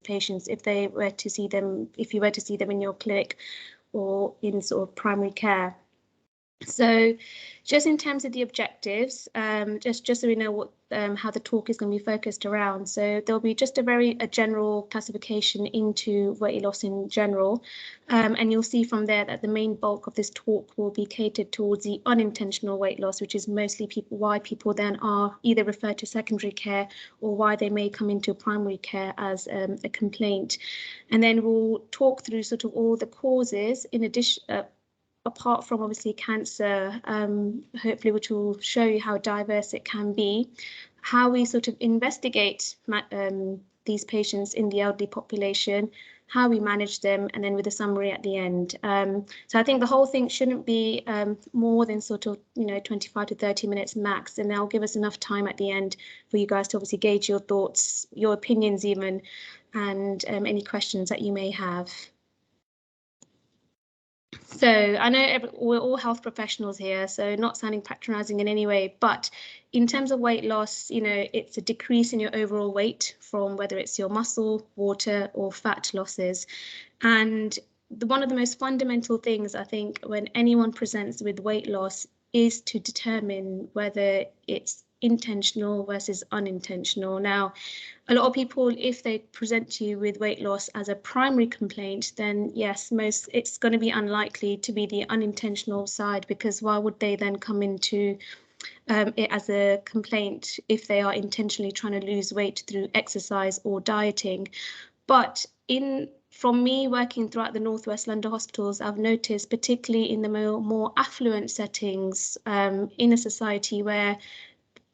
patients if they were to see them, if you were to see them in your clinic or in sort of primary care. So just in terms of the objectives, just so we know what how the talk is going to be focused around. So there'll be just a general classification into weight loss in general, and you'll see from there that the main bulk of this talk will be catered towards the unintentional weight loss, which is mostly why people then are either referred to secondary care or why they may come into primary care as a complaint. And then we'll talk through sort of all the causes in addition, apart from obviously cancer, hopefully, which will show you how diverse it can be, how we sort of investigate these patients in the elderly population, how we manage them, and then with a summary at the end. So I think the whole thing shouldn't be more than sort of 25 to 30 minutes max, and that'll give us enough time at the end for you guys to obviously gauge your thoughts, your opinions even, and any questions that you may have. So I know we're all health professionals here, so not sounding patronizing in any way, but in terms of weight loss, it's a decrease in your overall weight from whether it's your muscle, water, or fat losses. And one of the most fundamental things, I think, when anyone presents with weight loss is to determine whether it's intentional versus unintentional. Now, a lot of people, if they present to you with weight loss as a primary complaint, then yes, it's going to be unlikely to be the unintentional side, because why would they then come into it as a complaint if they are intentionally trying to lose weight through exercise or dieting? But from me working throughout the Northwest London hospitals, I've noticed, particularly in the more affluent settings in a society where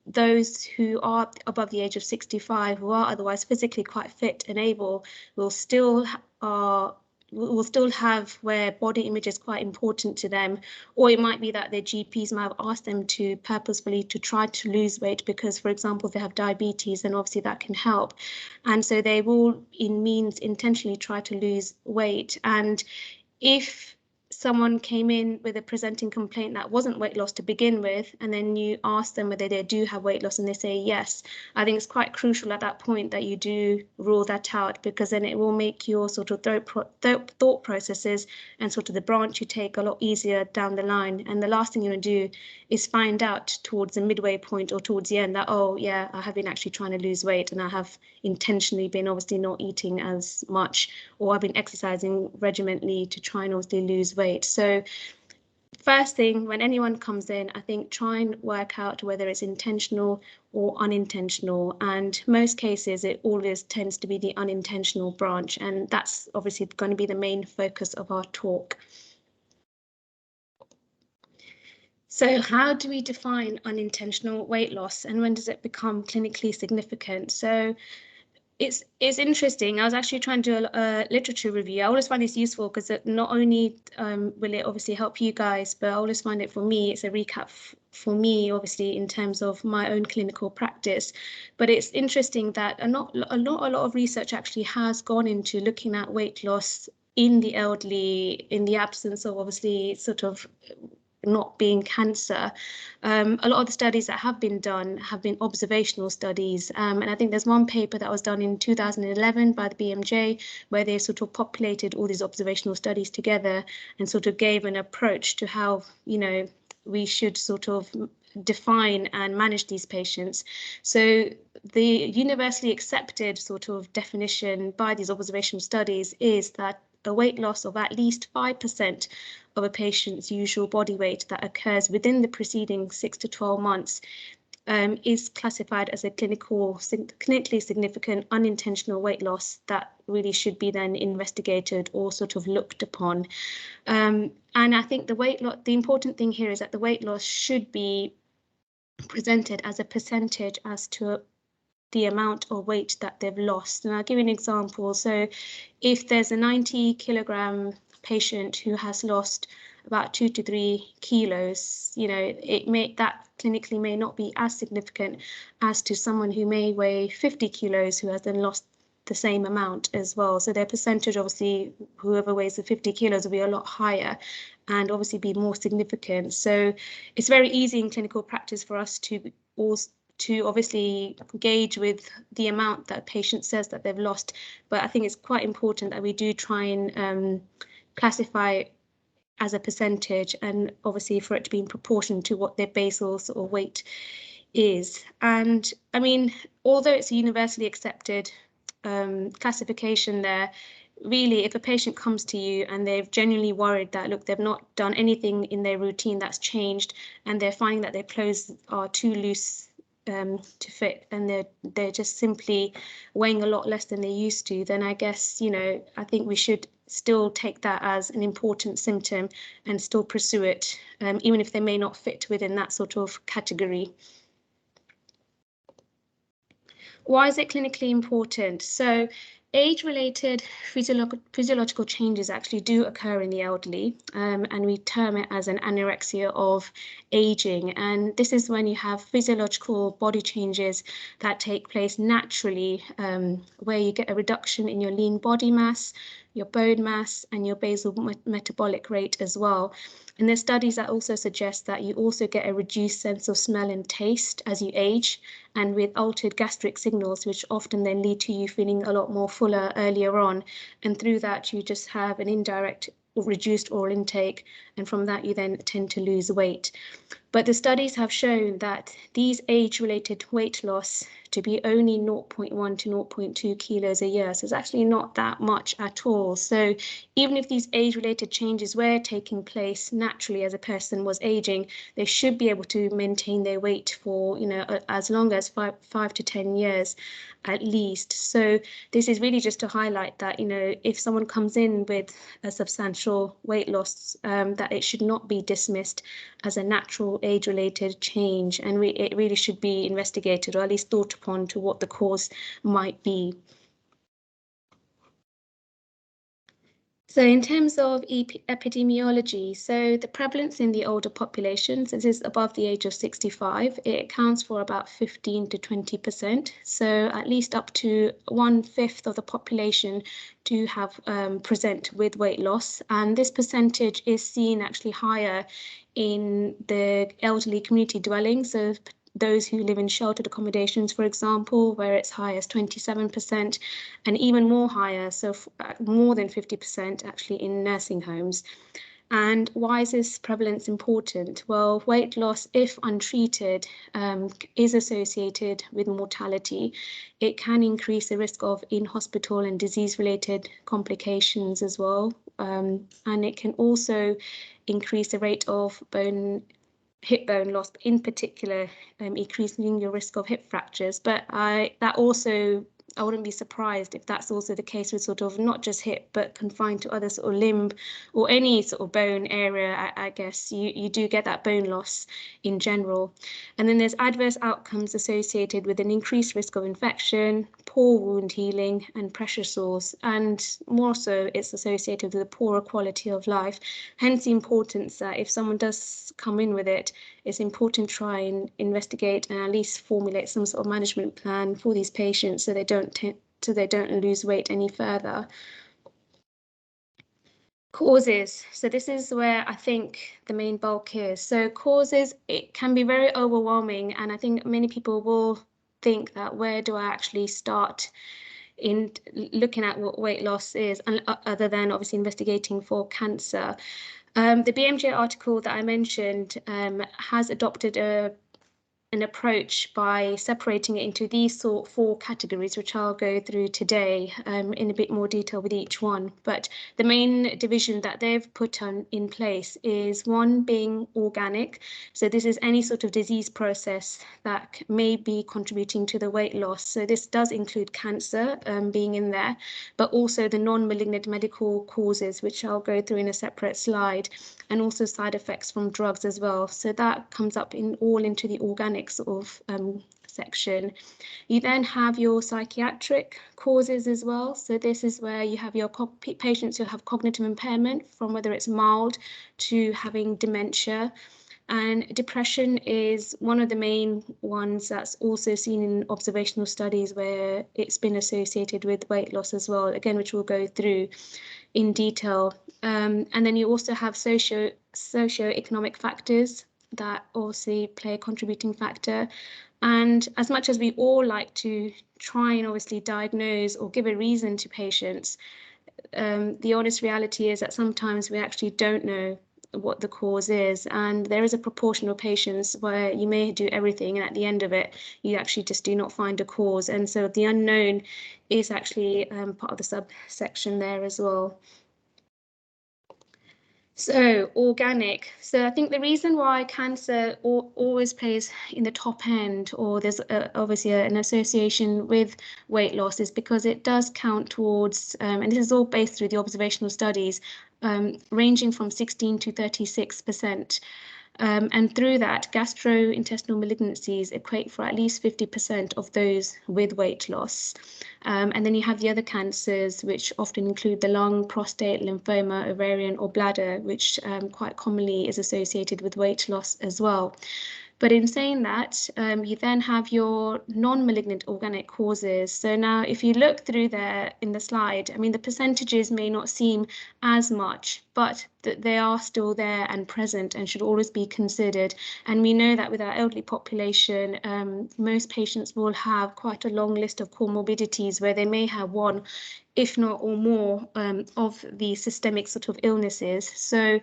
those who are above the age of 65, who are otherwise physically quite fit and able, will still have where body image is quite important to them, or it might be that their GPs might have asked them to purposefully to try to lose weight because, for example, if they have diabetes, then obviously that can help, and so they will intentionally try to lose weight. And if someone came in with a presenting complaint that wasn't weight loss to begin with, and then you ask them whether they do have weight loss and they say yes, I think it's quite crucial at that point that you do rule that out, because then it will make your sort of thought processes and sort of the branch you take a lot easier down the line. And the last thing you want to do is find out towards the midway point or towards the end that, oh yeah, I have been actually trying to lose weight and I have intentionally been obviously not eating as much, or I've been exercising regimentally to try and obviously lose weight. So first thing, when anyone comes in, I think try and work out whether it's intentional or unintentional. And most cases, it always tends to be the unintentional branch. And that's obviously going to be the main focus of our talk. So how do we define unintentional weight loss, and when does it become clinically significant? So it's interesting. I was actually trying to do a literature review. I always find this useful because not only will it obviously help you guys, but I always find it for me, it's a recap for me, obviously, in terms of my own clinical practice. But it's interesting that a lot of research actually has gone into looking at weight loss in the elderly, in the absence of obviously sort of not being cancer. A lot of the studies that have been done have been observational studies, and I think there's one paper that was done in 2011 by the BMJ where they sort of populated all these observational studies together and sort of gave an approach to how we should sort of define and manage these patients. So the universally accepted sort of definition by these observational studies is that a weight loss of at least 5% of a patient's usual body weight that occurs within the preceding 6 to 12 months is classified as a clinically significant unintentional weight loss that really should be then investigated or sort of looked upon. And I think the important thing here is that the weight loss should be presented as a percentage as to the amount of weight that they've lost. And I'll give you an example. So if there's a 90 kilogram patient who has lost about 2 to 3 kilos, that clinically may not be as significant as to someone who may weigh 50 kilos who has then lost the same amount as well. So their percentage, obviously, whoever weighs the 50 kilos will be a lot higher and obviously be more significant. So it's very easy in clinical practice for us to to obviously gauge with the amount that patient says that they've lost. But I think it's quite important that we do try and classify as a percentage, and obviously for it to be in proportion to what their basal sort of weight is. And I mean, although it's a universally accepted classification there, really, if a patient comes to you and they're genuinely worried that, look, they've not done anything in their routine that's changed, and they're finding that their clothes are too loose to fit, and they're just simply weighing a lot less than they used to, then I guess, you know, I think we should still take that as an important symptom and still pursue it, even if they may not fit within that sort of category. Why is it clinically important? So age-related physiological changes actually do occur in the elderly, and we term it as an anorexia of aging. And this is when you have physiological body changes that take place naturally, where you get a reduction in your lean body mass, your bone mass, and your basal metabolic rate as well. And there's studies that also suggest that you also get a reduced sense of smell and taste as you age, and with altered gastric signals, which often then lead to you feeling a lot more fuller earlier on. And through that, you just have an indirect or reduced oral intake, and from that you then tend to lose weight. But the studies have shown that these age-related weight loss to be only 0.1 to 0.2 kilos a year. So it's actually not that much at all. So even if these age-related changes were taking place naturally as a person was aging, they should be able to maintain their weight for, you know, as long as 5 to 10 years at least. So this is really just to highlight that, you know, if someone comes in with a substantial weight loss, that it should not be dismissed as a natural age-related change, and it really should be investigated, or at least thought upon to what the cause might be. So in terms of epidemiology, so the prevalence in the older populations, this is above the age of 65, it accounts for about 15 to 20%. So at least up to 1/5 of the population do have present with weight loss. And this percentage is seen actually higher in the elderly community dwellings. So those who live in sheltered accommodations, for example, where it's high as 27%, and even more higher, so more than 50% actually in nursing homes. And why is this prevalence important? Well, weight loss, if untreated, is associated with mortality. It can increase the risk of in-hospital and disease-related complications as well. And it can also increase the rate of hip bone loss, in particular, increasing your risk of hip fractures. But I wouldn't be surprised if that's also the case with sort of not just hip, but confined to other sort of limb or any sort of bone area. I guess you do get that bone loss in general. And then there's adverse outcomes associated with an increased risk of infection, poor wound healing, and pressure sores. And more so, it's associated with a poorer quality of life. Hence the importance that if someone does come in with it, it's important to try and investigate and at least formulate some sort of management plan for these patients so they don't lose weight any further. Causes. So this is where I think the main bulk is. So causes, it can be very overwhelming, and I think many people will think that where do I actually start in looking at what weight loss is, and other than obviously investigating for cancer. The BMJ article that I mentioned has adopted an approach by separating it into these sort of 4 categories, which I'll go through today in a bit more detail with each one. But the main division that they've put in place is one being organic. So this is any sort of disease process that may be contributing to the weight loss. So this does include cancer being in there, but also the non-malignant medical causes, which I'll go through in a separate slide, and also side effects from drugs as well. So that comes up all into the organic sort of section. You then have your psychiatric causes as well. So this is where you have your patients who have cognitive impairment, from whether it's mild to having dementia. And depression is one of the main ones that's also seen in observational studies where it's been associated with weight loss as well, again, which we'll go through in detail. And then you also have socio-economic factors. that also play a contributing factor. And as much as we all like to try and obviously diagnose or give a reason to patients, the honest reality is that sometimes we actually don't know what the cause is, and there is a proportion of patients where you may do everything and at the end of it you actually just do not find a cause, and so the unknown is actually part of the subsection there as well. So organic. So I think the reason why cancer always plays in the top end, or there's obviously an association with weight loss, is because it does count towards, and this is all based through the observational studies, ranging from 16 to 36%. And through that, gastrointestinal malignancies equate for at least 50% of those with weight loss. And then you have the other cancers, which often include the lung, prostate, lymphoma, ovarian, or bladder, which quite commonly is associated with weight loss as well. But in saying that, you then have your non-malignant organic causes. So now if you look through there in the slide, I mean, the percentages may not seem as much, but they are still there and present and should always be considered. And we know that with our elderly population, most patients will have quite a long list of comorbidities where they may have one, if not or more, of the systemic sort of illnesses. So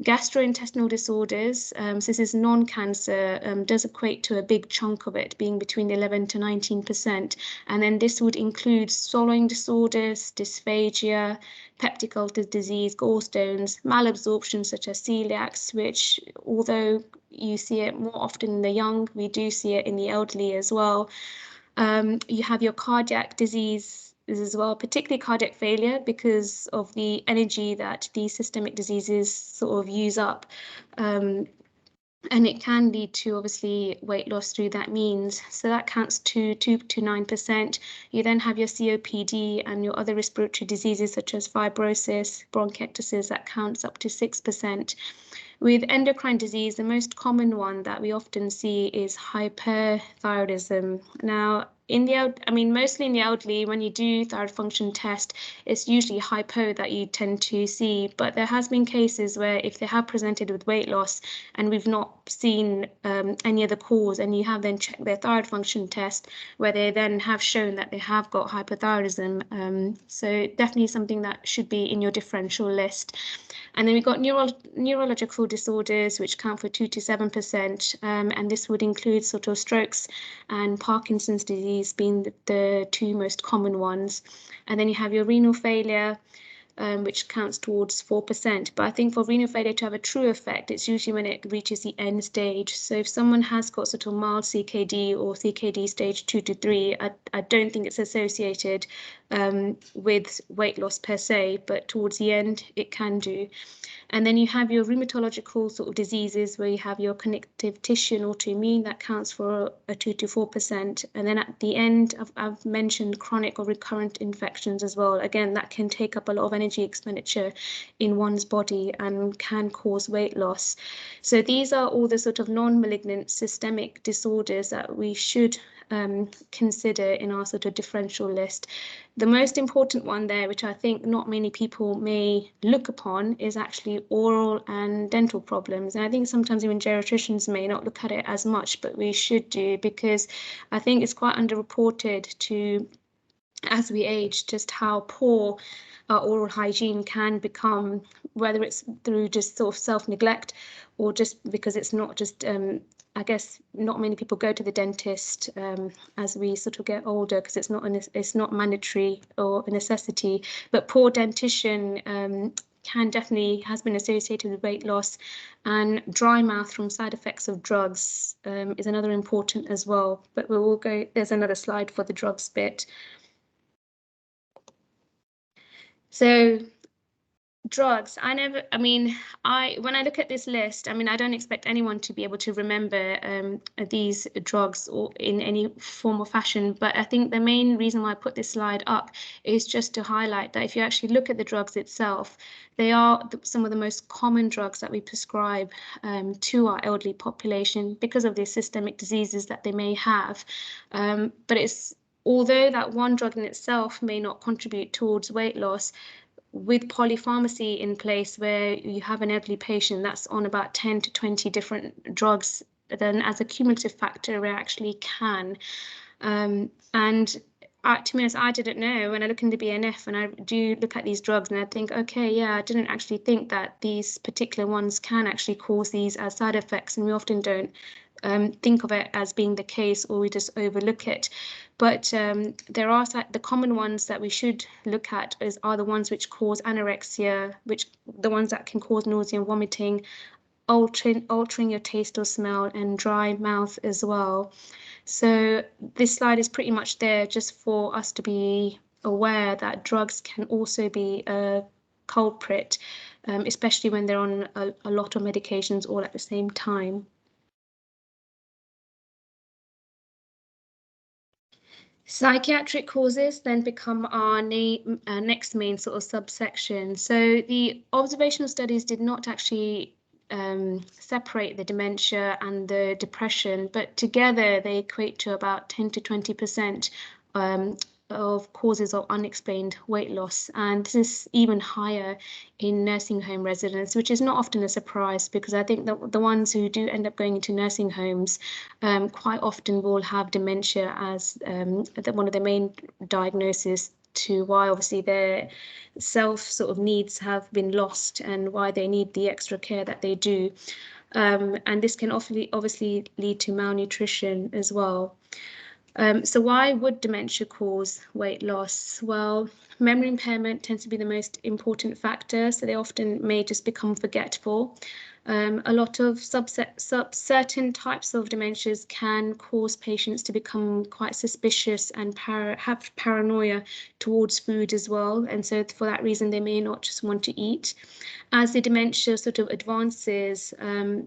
gastrointestinal disorders, so this is non-cancer, does equate to a big chunk of it, being between 11 to 19%. And then this would include swallowing disorders, dysphagia, peptic ulcer disease, gallstones, malabsorption such as celiacs, which although you see it more often in the young, we do see it in the elderly as well. You have your cardiac disease as well, particularly cardiac failure, because of the energy that these systemic diseases sort of use up. And it can lead to obviously weight loss through that means. So that counts to 2 to 9%. You then have your COPD and your other respiratory diseases such as fibrosis, bronchiectasis, that counts up to 6%. With endocrine disease, the most common one that we often see is hyperthyroidism. Now, mostly in the elderly, when you do thyroid function test, it's usually hypo that you tend to see. But there has been cases where if they have presented with weight loss and we've not seen any other cause, and you have then checked their thyroid function test, where they then have shown that they have got hypothyroidism. So definitely something that should be in your differential list. And then we've got neurological disorders, which count for 2 to 7%, and this would include sort of strokes and Parkinson's disease being the two most common ones. And then you have your renal failure, which counts towards 4%. But I think for renal failure to have a true effect, it's usually when it reaches the end stage. So if someone has got sort of mild CKD or CKD stage 2 to 3, I don't think it's associated with weight loss per se, but towards the end it can do. And then you have your rheumatological sort of diseases where you have your connective tissue and autoimmune, that counts for a 2 to 4%. And then at the end, I've mentioned chronic or recurrent infections as well. Again, that can take up a lot of energy expenditure in one's body and can cause weight loss. So these are all the sort of non-malignant systemic disorders that we should consider in our sort of differential list. The most important one there, which I think not many people may look upon, is actually oral and dental problems. And I think sometimes even geriatricians may not look at it as much, but we should do, because I think it's quite underreported to, as we age, just how poor our oral hygiene can become, whether it's through just sort of self-neglect or just because it's not just I guess not many people go to the dentist as we sort of get older, because it's not mandatory or a necessity. But poor dentition has been associated with weight loss, and dry mouth from side effects of drugs is another important as well. But we'll go. There's another slide for the drugs bit. So drugs, when I look at this list, I don't expect anyone to be able to remember these drugs or in any form or fashion, but I think the main reason why I put this slide up is just to highlight that if you actually look at the drugs itself, they are some of the most common drugs that we prescribe to our elderly population because of the systemic diseases that they may have. But although that one drug in itself may not contribute towards weight loss, with polypharmacy in place, where you have an elderly patient that's on about 10 to 20 different drugs, then as a cumulative factor, it actually can. And to be honest, I didn't know. When I look into BNF and I do look at these drugs, and I think, okay, yeah, I didn't actually think that these particular ones can actually cause these as side effects, and we often don't think of it as being the case, or we just overlook it. But there are the common ones that we should look at are the ones which cause anorexia, the ones that can cause nausea and vomiting, altering your taste or smell, and dry mouth as well. So this slide is pretty much there just for us to be aware that drugs can also be a culprit, especially when they're on a lot of medications all at the same time. Psychiatric causes then become our next main sort of subsection. So the observational studies did not actually separate the dementia and the depression, but together they equate to about 10 to 20% of causes of unexplained weight loss. And this is even higher in nursing home residents, which is not often a surprise, because I think that the ones who do end up going into nursing homes quite often will have dementia as one of the main diagnoses, to why obviously their self sort of needs have been lost and why they need the extra care that they do. And this can obviously lead to malnutrition as well. So why would dementia cause weight loss? Well, memory impairment tends to be the most important factor, so they often may just become forgetful. A lot of certain types of dementias can cause patients to become quite suspicious and have paranoia towards food as well. And so for that reason, they may not just want to eat. As the dementia sort of advances,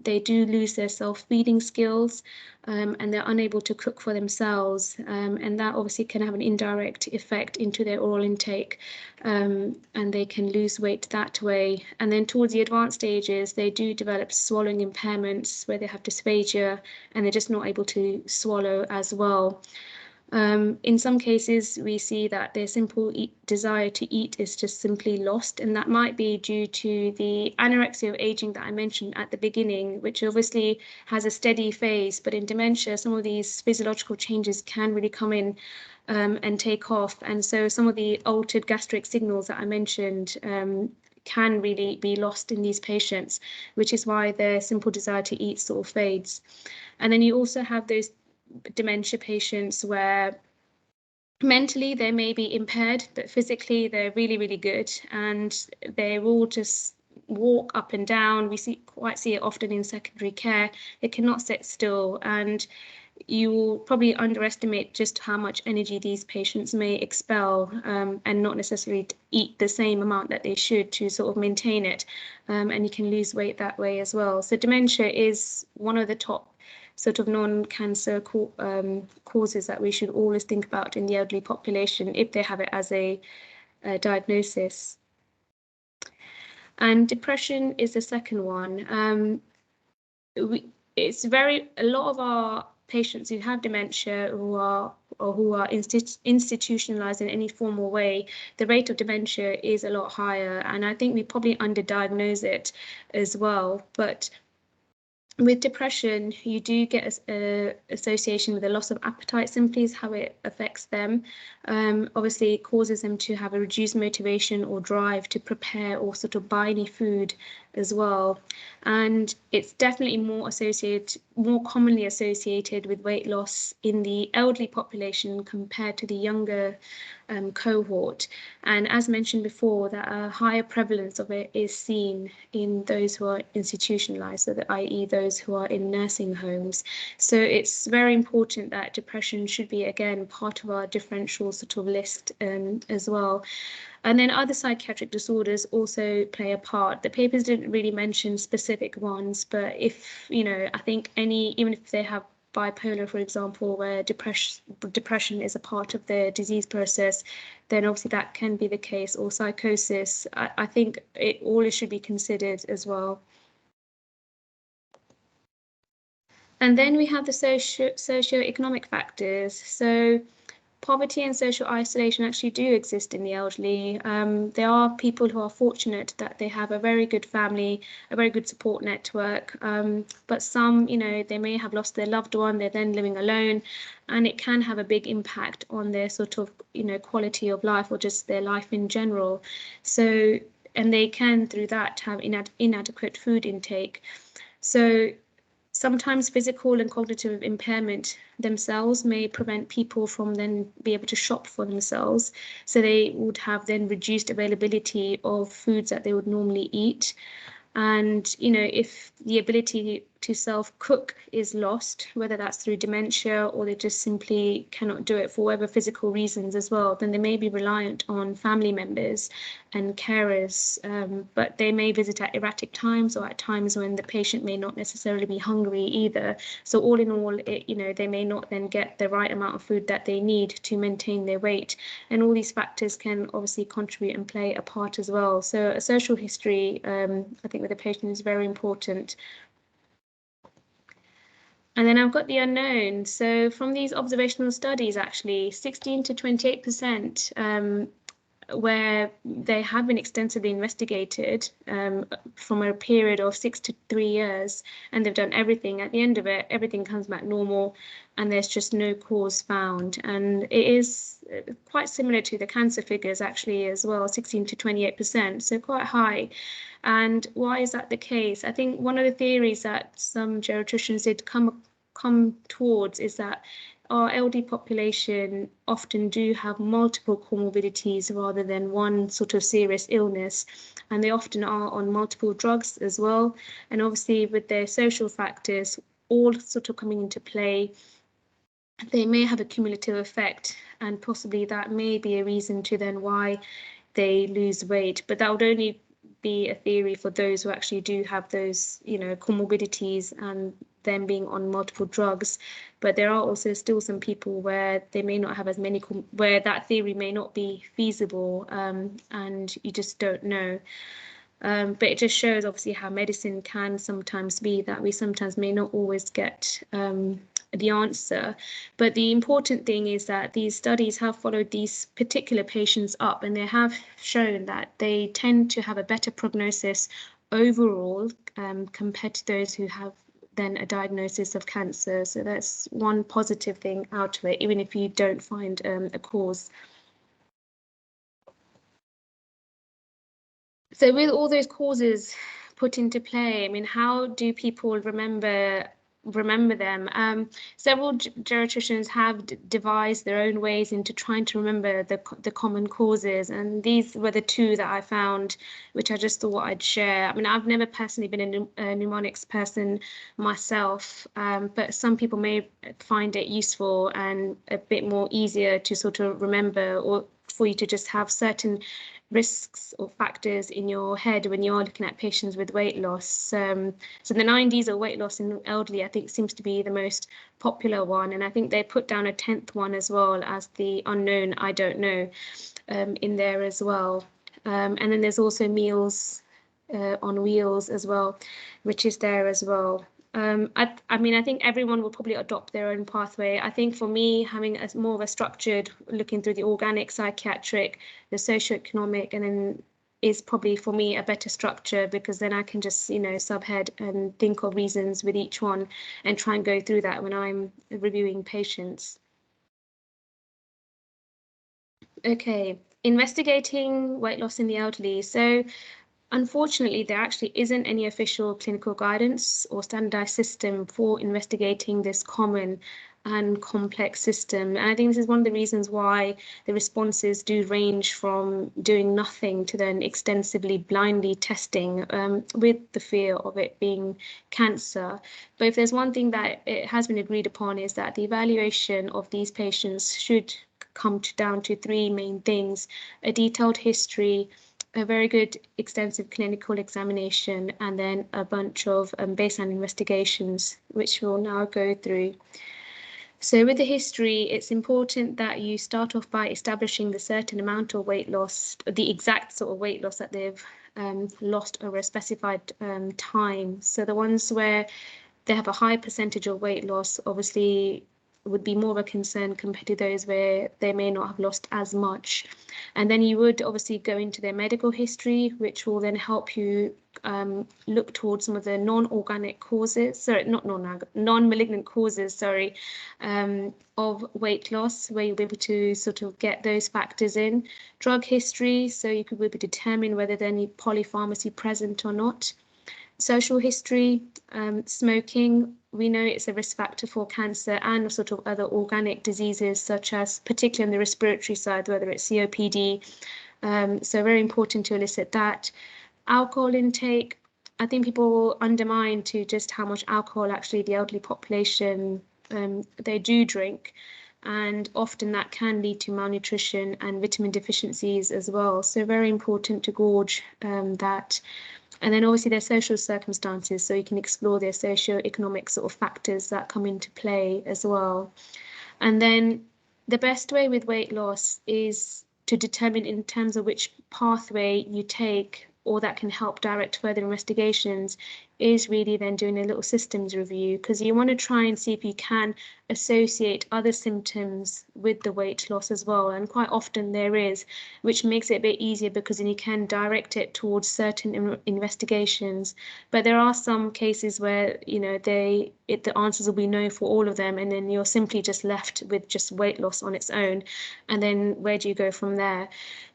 they do lose their self-feeding skills, and they're unable to cook for themselves. And that obviously can have an indirect effect into their oral intake, and they can lose weight that way. And then towards the advanced stages, they do develop swallowing impairments where they have dysphagia and they're just not able to swallow as well. In some cases, we see that their simple desire to eat is just simply lost, and that might be due to the anorexia of aging that I mentioned at the beginning, which obviously has a steady phase, but in dementia, some of these physiological changes can really come in and take off. And so some of the altered gastric signals that I mentioned can really be lost in these patients, which is why their simple desire to eat sort of fades. And then you also have those dementia patients where mentally they may be impaired, but physically they're really, really good, and they will just walk up and down. We see it often in secondary care. They cannot sit still, and you will probably underestimate just how much energy these patients may expel, and not necessarily eat the same amount that they should to sort of maintain it, and you can lose weight that way as well. So dementia is one of the top sort of non-cancer causes that we should always think about in the elderly population if they have it as a diagnosis. And depression is the second one. A lot of our patients who have dementia who are institutionalized in any formal way, the rate of dementia is a lot higher, and I think we probably underdiagnose it as well. But with depression, you do get an association with a loss of appetite, simply is how it affects them. Obviously, it causes them to have a reduced motivation or drive to prepare or sort of buy any food as well. And it's definitely more commonly associated with weight loss in the elderly population compared to the younger cohort. And as mentioned before, that a higher prevalence of it is seen in those who are institutionalized, so that i.e. those who are in nursing homes. So it's very important that depression should be, again, part of our differential sort of list as well. And then other psychiatric disorders also play a part. The papers didn't really mention specific ones, but if, I think even if they have bipolar, for example, where depression is a part of the disease process, then obviously that can be the case, or psychosis. I think all should be considered as well. And then we have the socio-economic factors. So poverty and social isolation actually do exist in the elderly. There are people who are fortunate that they have a very good family, a very good support network, but some, they may have lost their loved one, they're then living alone, and it can have a big impact on their sort of, quality of life or just their life in general. So, and they can, through that, have inadequate food intake. So sometimes physical and cognitive impairment themselves may prevent people from then be able to shop for themselves. So they would have then reduced availability of foods that they would normally eat. And, if the ability to self-cook is lost, whether that's through dementia or they just simply cannot do it for whatever physical reasons as well, then they may be reliant on family members and carers, but they may visit at erratic times or at times when the patient may not necessarily be hungry either. So all in all, they may not then get the right amount of food that they need to maintain their weight. And all these factors can obviously contribute and play a part as well. So a social history, I think with the patient is very important. And then I've got the unknown. So from these observational studies, actually, 16 to 28%, where they have been extensively investigated from a period of 6 to 3 years, and they've done everything. At the end of it, everything comes back normal, and there's just no cause found. And it is quite similar to the cancer figures, actually, as well, 16 to 28%, so quite high. And why is that the case? I think one of the theories that some geriatricians did come towards is that our LD population often do have multiple comorbidities rather than one sort of serious illness, and they often are on multiple drugs as well. And obviously with their social factors all sort of coming into play, they may have a cumulative effect, and possibly that may be a reason to then why they lose weight. But that would only be a theory for those who actually do have those, comorbidities and them being on multiple drugs. But there are also still some people where they may not have as many, where that theory may not be feasible, and you just don't know. But it just shows obviously how medicine can sometimes be that we sometimes may not always get the answer. But the important thing is that these studies have followed these particular patients up, and they have shown that they tend to have a better prognosis overall compared to those who have then a diagnosis of cancer. So that's one positive thing out of it, even if you don't find a cause. So with all those causes put into play, I mean, how do people remember them? Several geriatricians have devised their own ways into trying to remember the common causes, and these were the two that I found, which I just thought I'd share. I mean, I've never personally been a mnemonics person myself, but some people may find it useful and a bit more easier to sort of remember, or for you to just have certain risks or factors in your head when you're looking at patients with weight loss. So the 9Ds or weight loss in elderly, I think, seems to be the most popular one. And I think they put down a 10th one as well as the unknown, I don't know, in there as well. And then there's also meals on wheels as well, which is there as well. I mean, I think everyone will probably adopt their own pathway. I think for me, having more of a structured, looking through the organic, psychiatric, the socio-economic, and then is probably for me a better structure, because then I can just, subhead and think of reasons with each one and try and go through that when I'm reviewing patients. Okay, investigating weight loss in the elderly. So unfortunately, there actually isn't any official clinical guidance or standardized system for investigating this common and complex system. And I think this is one of the reasons why the responses do range from doing nothing to then extensively blindly testing, with the fear of it being cancer. But if there's one thing that it has been agreed upon, is that the evaluation of these patients should come down to three main things: a detailed history, a very good extensive clinical examination, and then a bunch of baseline investigations, which we'll now go through. So with the history, it's important that you start off by establishing the certain amount of weight loss, the exact sort of weight loss that they've lost over a specified time. So the ones where they have a high percentage of weight loss, obviously would be more of a concern compared to those where they may not have lost as much. And then you would obviously go into their medical history, which will then help you look towards some of the non-organic causes, sorry, not non-malignant causes, sorry, of weight loss, where you'll be able to sort of get those factors in. Drug history, so you could be able to determine whether there's any polypharmacy present or not. Social history, smoking, we know it's a risk factor for cancer and sort of other organic diseases, such as particularly on the respiratory side, whether it's COPD. So very important to elicit that. Alcohol intake, I think people will undermine to just how much alcohol actually the elderly population, they do drink. And often that can lead to malnutrition and vitamin deficiencies as well. So very important to gauge that. And then obviously their social circumstances, so you can explore their socio-economic sort of factors that come into play as well. And then the best way with weight loss is to determine in terms of which pathway you take, or that can help direct further investigations, is really then doing a little systems review, because you want to try and see if you can associate other symptoms with the weight loss as well. And quite often there is, which makes it a bit easier because then you can direct it towards certain investigations. But there are some cases where, you know, the answers will be no for all of them, and then you're simply just left with just weight loss on its own. And then where do you go from there?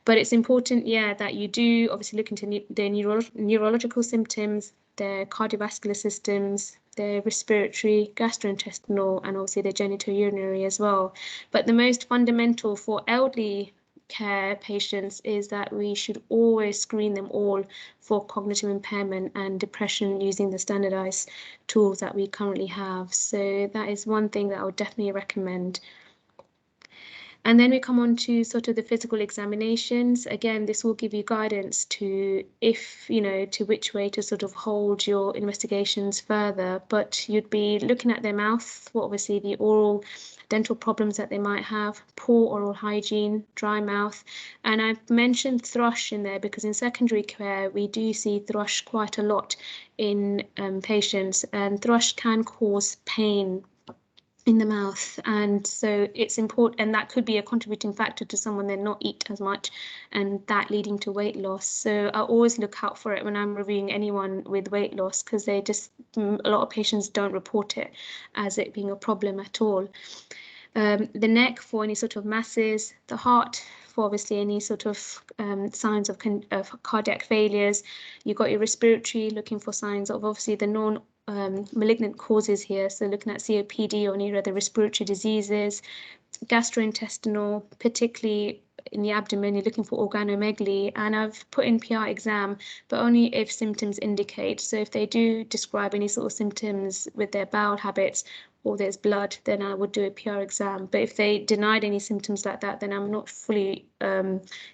But it's important, yeah, that you do obviously look into their neurological symptoms, their cardiovascular systems, their respiratory, gastrointestinal, and obviously their genitourinary as well. But the most fundamental for elderly care patients is that we should always screen them all for cognitive impairment and depression using the standardized tools that we currently have. So that is one thing that I would definitely recommend. And then we come on to sort of the physical examinations. Again, this will give you guidance to if, you know, to which way to sort of hold your investigations further. But you'd be looking at their mouth, what obviously the oral dental problems that they might have, poor oral hygiene, dry mouth. And I've mentioned thrush in there because in secondary care, we do see thrush quite a lot in patients, and thrush can cause pain in the mouth, and so it's important, and that could be a contributing factor to someone then not eat as much, and that leading to weight loss. So I always look out for it when I'm reviewing anyone with weight loss, because they just, a lot of patients don't report it as it being a problem at all. The neck for any sort of masses, the heart for obviously any sort of signs of cardiac failures. You've got your respiratory, looking for signs of obviously the non-malignant causes here, so looking at COPD or any other respiratory diseases. Gastrointestinal, particularly in the abdomen, you're looking for organomegaly, and I've put in PR exam, but only if symptoms indicate. So if they do describe any sort of symptoms with their bowel habits or there's blood, then I would do a PR exam. But if they denied any symptoms like that, then I'm not fully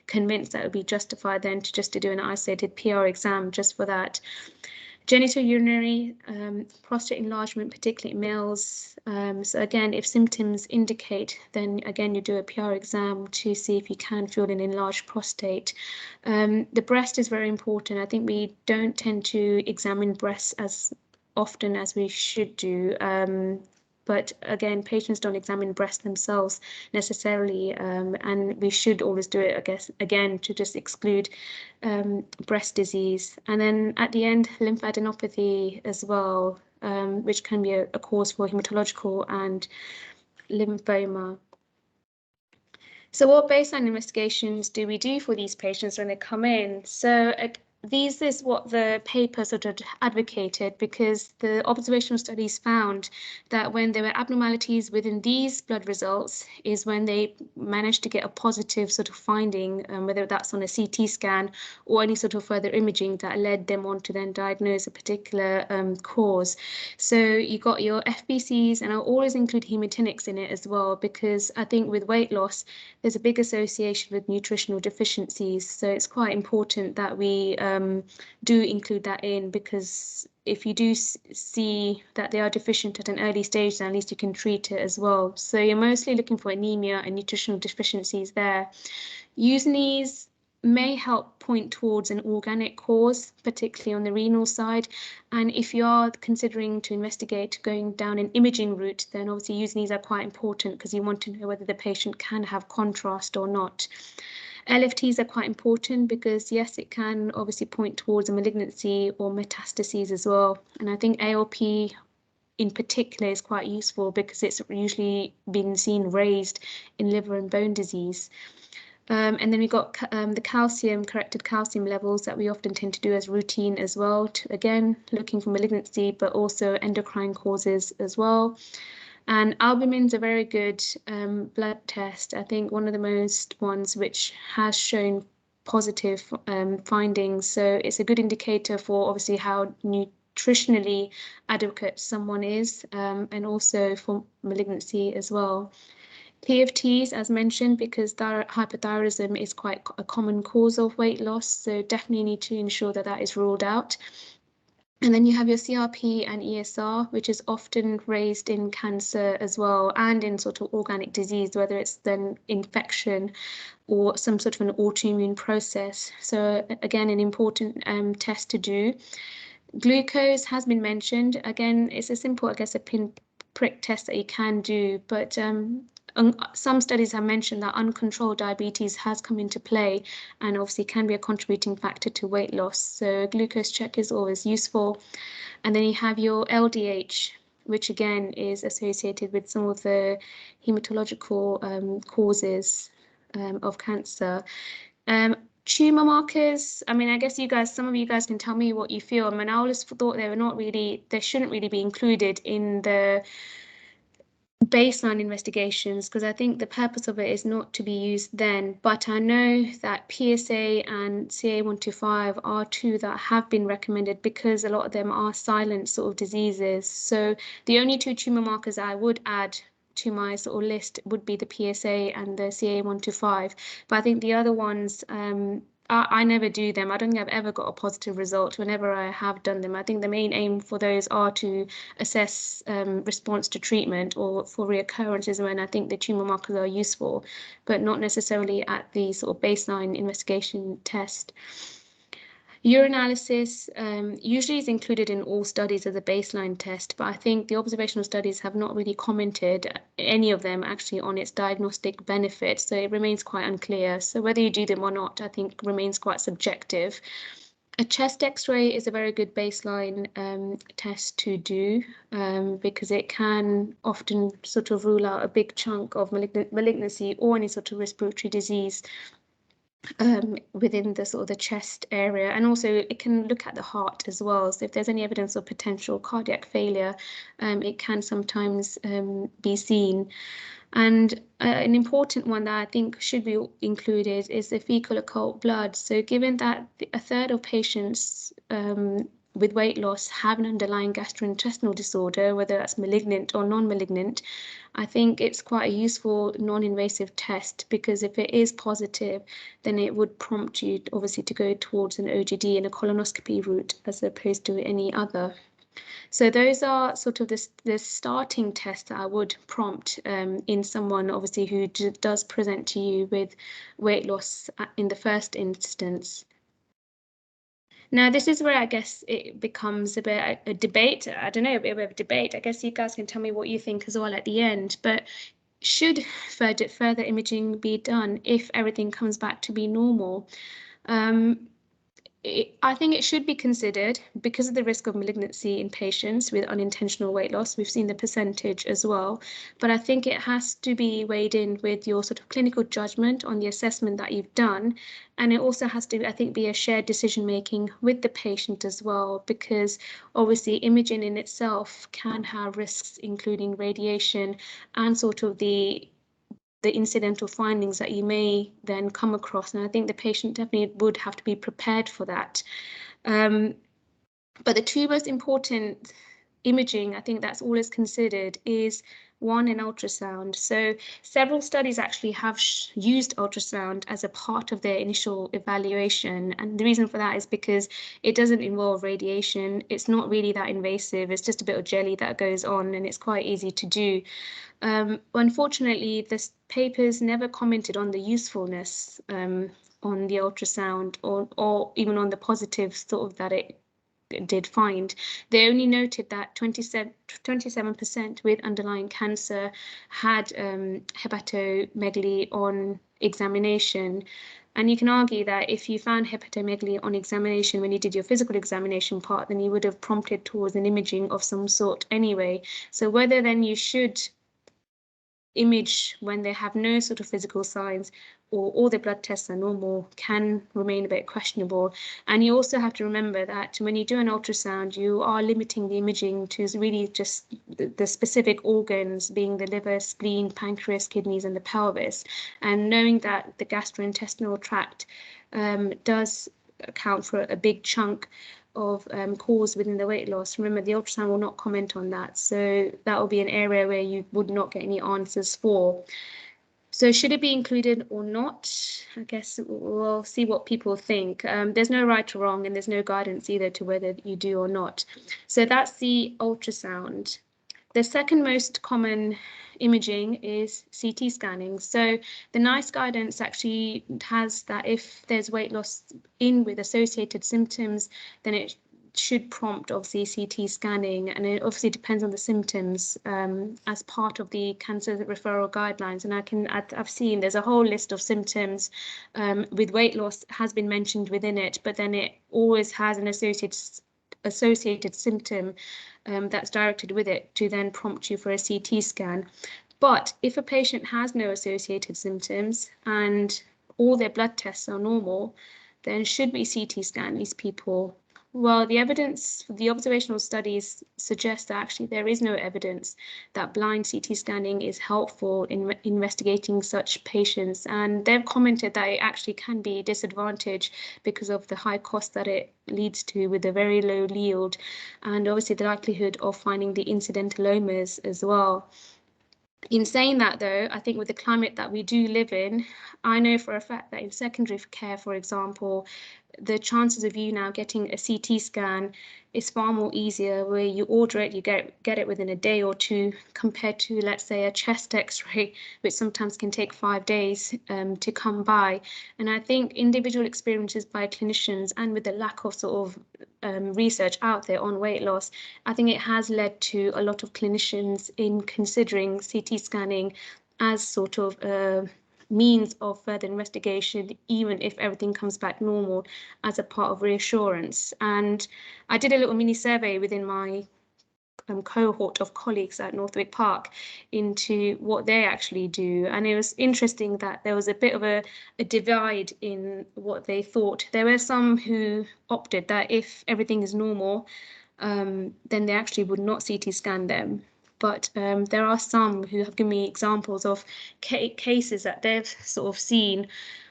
convinced that it would be justified then to do an isolated PR exam just for that. Genitourinary, prostate enlargement, particularly in males. So again, if symptoms indicate, then again, you do a PR exam to see if you can feel an enlarged prostate. The breast is very important. I think we don't tend to examine breasts as often as we should do. But again, patients don't examine breast themselves necessarily, and we should always do it, I guess, again, to just exclude breast disease. And then at the end, lymphadenopathy as well, which can be a cause for hematological and lymphoma. So what baseline investigations do we do for these patients when they come in? So this is what the paper sort of advocated, because the observational studies found that when there were abnormalities within these blood results is when they managed to get a positive sort of finding, whether that's on a CT scan or any sort of further imaging that led them on to then diagnose a particular cause. So you got your FBCs, and I'll always include hematinics in it as well, because I think with weight loss, there's a big association with nutritional deficiencies. So it's quite important that we do include that in, because if you do see that they are deficient at an early stage, then at least you can treat it as well. So you're mostly looking for anemia and nutritional deficiencies there. Using these may help point towards an organic cause, particularly on the renal side. And if you are considering to investigate going down an imaging route, then obviously using these are quite important because you want to know whether the patient can have contrast or not. LFTs are quite important because, yes, it can obviously point towards a malignancy or metastases as well. And I think ALP in particular is quite useful because it's usually been seen raised in liver and bone disease. And then we've got the calcium, corrected calcium levels that we often tend to do as routine as well, again, looking for malignancy, but also endocrine causes as well. And albumin's a very good blood test. I think one of the most ones which has shown positive findings. So it's a good indicator for obviously how nutritionally adequate someone is, and also for malignancy as well. PFTs, as mentioned, because hyperthyroidism is quite a common cause of weight loss, so definitely need to ensure that that is ruled out. And then you have your CRP and ESR, which is often raised in cancer as well, and in sort of organic disease, whether it's then infection or some sort of an autoimmune process. So again, an important test to do. Glucose has been mentioned. Again, it's a simple, I guess, a pinprick test that you can do, but some studies have mentioned that uncontrolled diabetes has come into play and obviously can be a contributing factor to weight loss. So glucose check is always useful. And then you have your LDH, which again is associated with some of the hematological causes of cancer. Tumor markers, I mean, I guess some of you guys can tell me what you feel. I mean, I always thought they shouldn't really be included in the baseline investigations, because I think the purpose of it is not to be used then, but I know that PSA and CA125 are two that have been recommended because a lot of them are silent sort of diseases. So the only two tumor markers I would add to my sort of list would be the PSA and the CA125, but I think the other ones, I never do them. I don't think I've ever got a positive result whenever I have done them. I think the main aim for those are to assess response to treatment or for reoccurrences, when I think the tumor markers are useful, but not necessarily at the sort of baseline investigation test. Urinalysis usually is included in all studies as a baseline test, but I think the observational studies have not really commented, any of them actually, on its diagnostic benefit, so it remains quite unclear. So whether you do them or not, I think remains quite subjective. A chest X-ray is a very good baseline test to do because it can often sort of rule out a big chunk of malignancy or any sort of respiratory disease within the sort of the chest area, and also it can look at the heart as well. So if there's any evidence of potential cardiac failure, it can sometimes be seen. And an important one that I think should be included is the fecal occult blood. So given that a third of patients with weight loss have an underlying gastrointestinal disorder, whether that's malignant or non-malignant, I think it's quite a useful non-invasive test, because if it is positive, then it would prompt you obviously to go towards an OGD and a colonoscopy route as opposed to any other. So those are sort of the starting test that I would prompt in someone obviously who does present to you with weight loss in the first instance. Now, this is where I guess it becomes a bit a debate. I don't know, a bit of a debate. I guess you guys can tell me what you think as well at the end. But should further imaging be done if everything comes back to be normal? I think it should be considered because of the risk of malignancy in patients with unintentional weight loss. We've seen the percentage as well, but I think it has to be weighed in with your sort of clinical judgment on the assessment that you've done. And it also has to, I think, be a shared decision making with the patient as well, because obviously imaging in itself can have risks, including radiation and sort of the incidental findings that you may then come across. And I think the patient definitely would have to be prepared for that. But the two most important imaging, I think that's always considered, is one, an ultrasound. So several studies actually have used ultrasound as a part of their initial evaluation. And the reason for that is because it doesn't involve radiation. It's not really that invasive. It's just a bit of jelly that goes on, and it's quite easy to do. Unfortunately, the papers never commented on the usefulness on the ultrasound, or even on the positive sort of that it did find. They only noted that 27% with underlying cancer had hepatomegaly on examination. And you can argue that if you found hepatomegaly on examination when you did your physical examination part, then you would have prompted towards an imaging of some sort anyway. So whether then you should image when they have no sort of physical signs or all their blood tests are normal can remain a bit questionable. And you also have to remember that when you do an ultrasound, you are limiting the imaging to really just the specific organs, being the liver, spleen, pancreas, kidneys, and the pelvis. And knowing that the gastrointestinal tract does account for a big chunk of cause within the weight loss. Remember, the ultrasound will not comment on that, so that will be an area where you would not get any answers for. So should it be included or not? I guess we'll see what people think. There's no right or wrong, and there's no guidance either to whether you do or not. So that's the ultrasound. The second most common imaging is CT scanning. So the NICE guidance actually has that if there's weight loss with associated symptoms, then it should prompt obviously CT scanning, and it obviously depends on the symptoms as part of the cancer referral guidelines. And I've seen there's a whole list of symptoms with weight loss has been mentioned within it, but then it always has an associated symptom that's directed with it to then prompt you for a CT scan. But if a patient has no associated symptoms and all their blood tests are normal, then should we CT scan these people? Well, the evidence, the observational studies suggest that actually there is no evidence that blind CT scanning is helpful in investigating such patients. And they've commented that it actually can be a disadvantage because of the high cost that it leads to with a very low yield, and obviously the likelihood of finding the incidentalomas as well. In saying that, though, I think with the climate that we do live in, I know for a fact that in secondary care, for example, the chances of you now getting a CT scan is far more easier, where you order it, you get it within a day or two, compared to, let's say, a chest x-ray, which sometimes can take 5 days to come by. And I think individual experiences by clinicians, and with the lack of sort of research out there on weight loss, I think it has led to a lot of clinicians in considering CT scanning as sort of a means of further investigation, even if everything comes back normal, as a part of reassurance. And I did a little mini survey within my cohort of colleagues at Northwick Park into what they actually do, and it was interesting that there was a bit of a divide in what they thought. There were some who opted that if everything is normal, then they actually would not CT scan them. But there are some who have given me examples of cases that they've sort of seen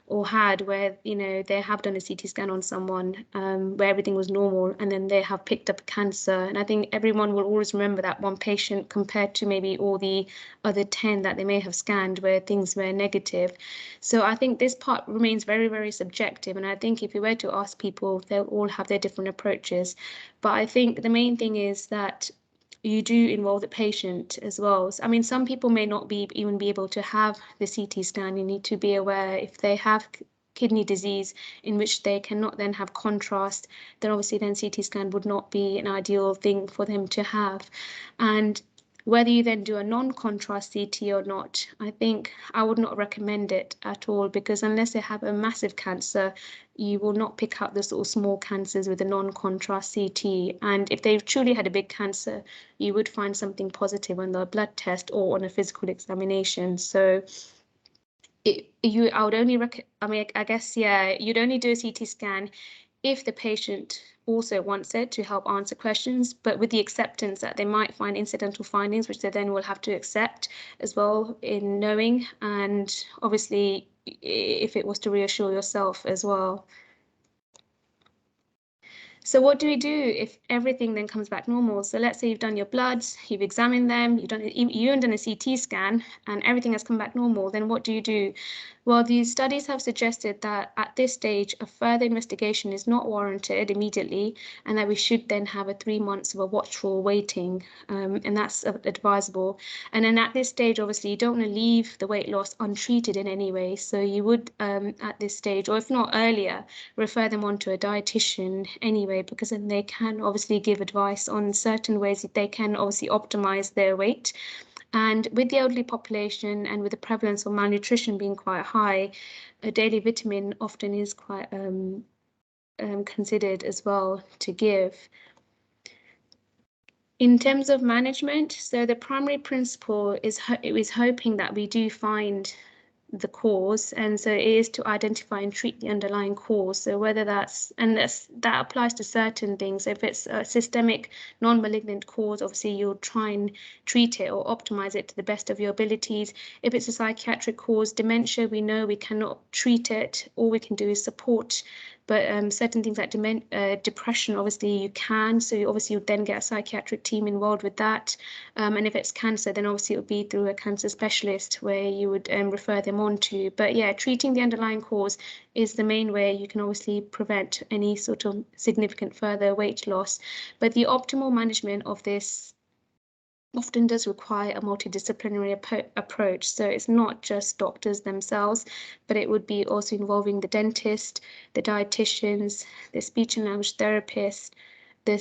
or had where, you know, they have done a CT scan on someone where everything was normal, and then they have picked up cancer. And I think everyone will always remember that one patient compared to maybe all the other 10 that they may have scanned where things were negative. So I think this part remains very, very subjective. And I think if we were to ask people, they'll all have their different approaches. But I think the main thing is that you do involve the patient as well. I mean, some people may not even be able to have the CT scan. You need to be aware if they have kidney disease in which they cannot then have contrast, then obviously then CT scan would not be an ideal thing for them to have. And whether you then do a non-contrast CT or not, I think I would not recommend it at all, because unless they have a massive cancer, you will not pick up the sort of small cancers with a non-contrast CT. And if they've truly had a big cancer, you would find something positive on the blood test or on a physical examination. So I would only I guess, yeah, you'd only do a CT scan if the patient also wants it to help answer questions, but with the acceptance that they might find incidental findings, which they then will have to accept as well in knowing, and obviously if it was to reassure yourself as well. So what do we do if everything then comes back normal? So let's say you've done your bloods, you've examined them, you haven't done a CT scan, and everything has come back normal. Then what do you do? Well, these studies have suggested that at this stage, a further investigation is not warranted immediately, and that we should then have a 3 months of a watchful waiting, and that's advisable. And then at this stage, obviously, you don't want to leave the weight loss untreated in any way. So you would, at this stage, or if not earlier, refer them on to a dietitian anyway, because then they can obviously give advice on certain ways that they can obviously optimize their weight. And with the elderly population and with the prevalence of malnutrition being quite high, a daily vitamin often is quite considered as well to give. In terms of management, so the primary principle is hoping that we do find the cause, and so it is to identify and treat the underlying cause. So whether that applies to certain things. If it's a systemic non-malignant cause, obviously you'll try and treat it or optimize it to the best of your abilities. If it's a psychiatric cause, dementia, we know we cannot treat it. All we can do is support. But certain things like depression, obviously you can. So obviously you'd then get a psychiatric team involved with that. And if it's cancer, then obviously it would be through a cancer specialist where you would refer them on to. But yeah, treating the underlying cause is the main way you can obviously prevent any sort of significant further weight loss. But the optimal management of this often does require a multidisciplinary approach. So it's not just doctors themselves, but it would be also involving the dentist, the dietitians, the speech and language therapist, the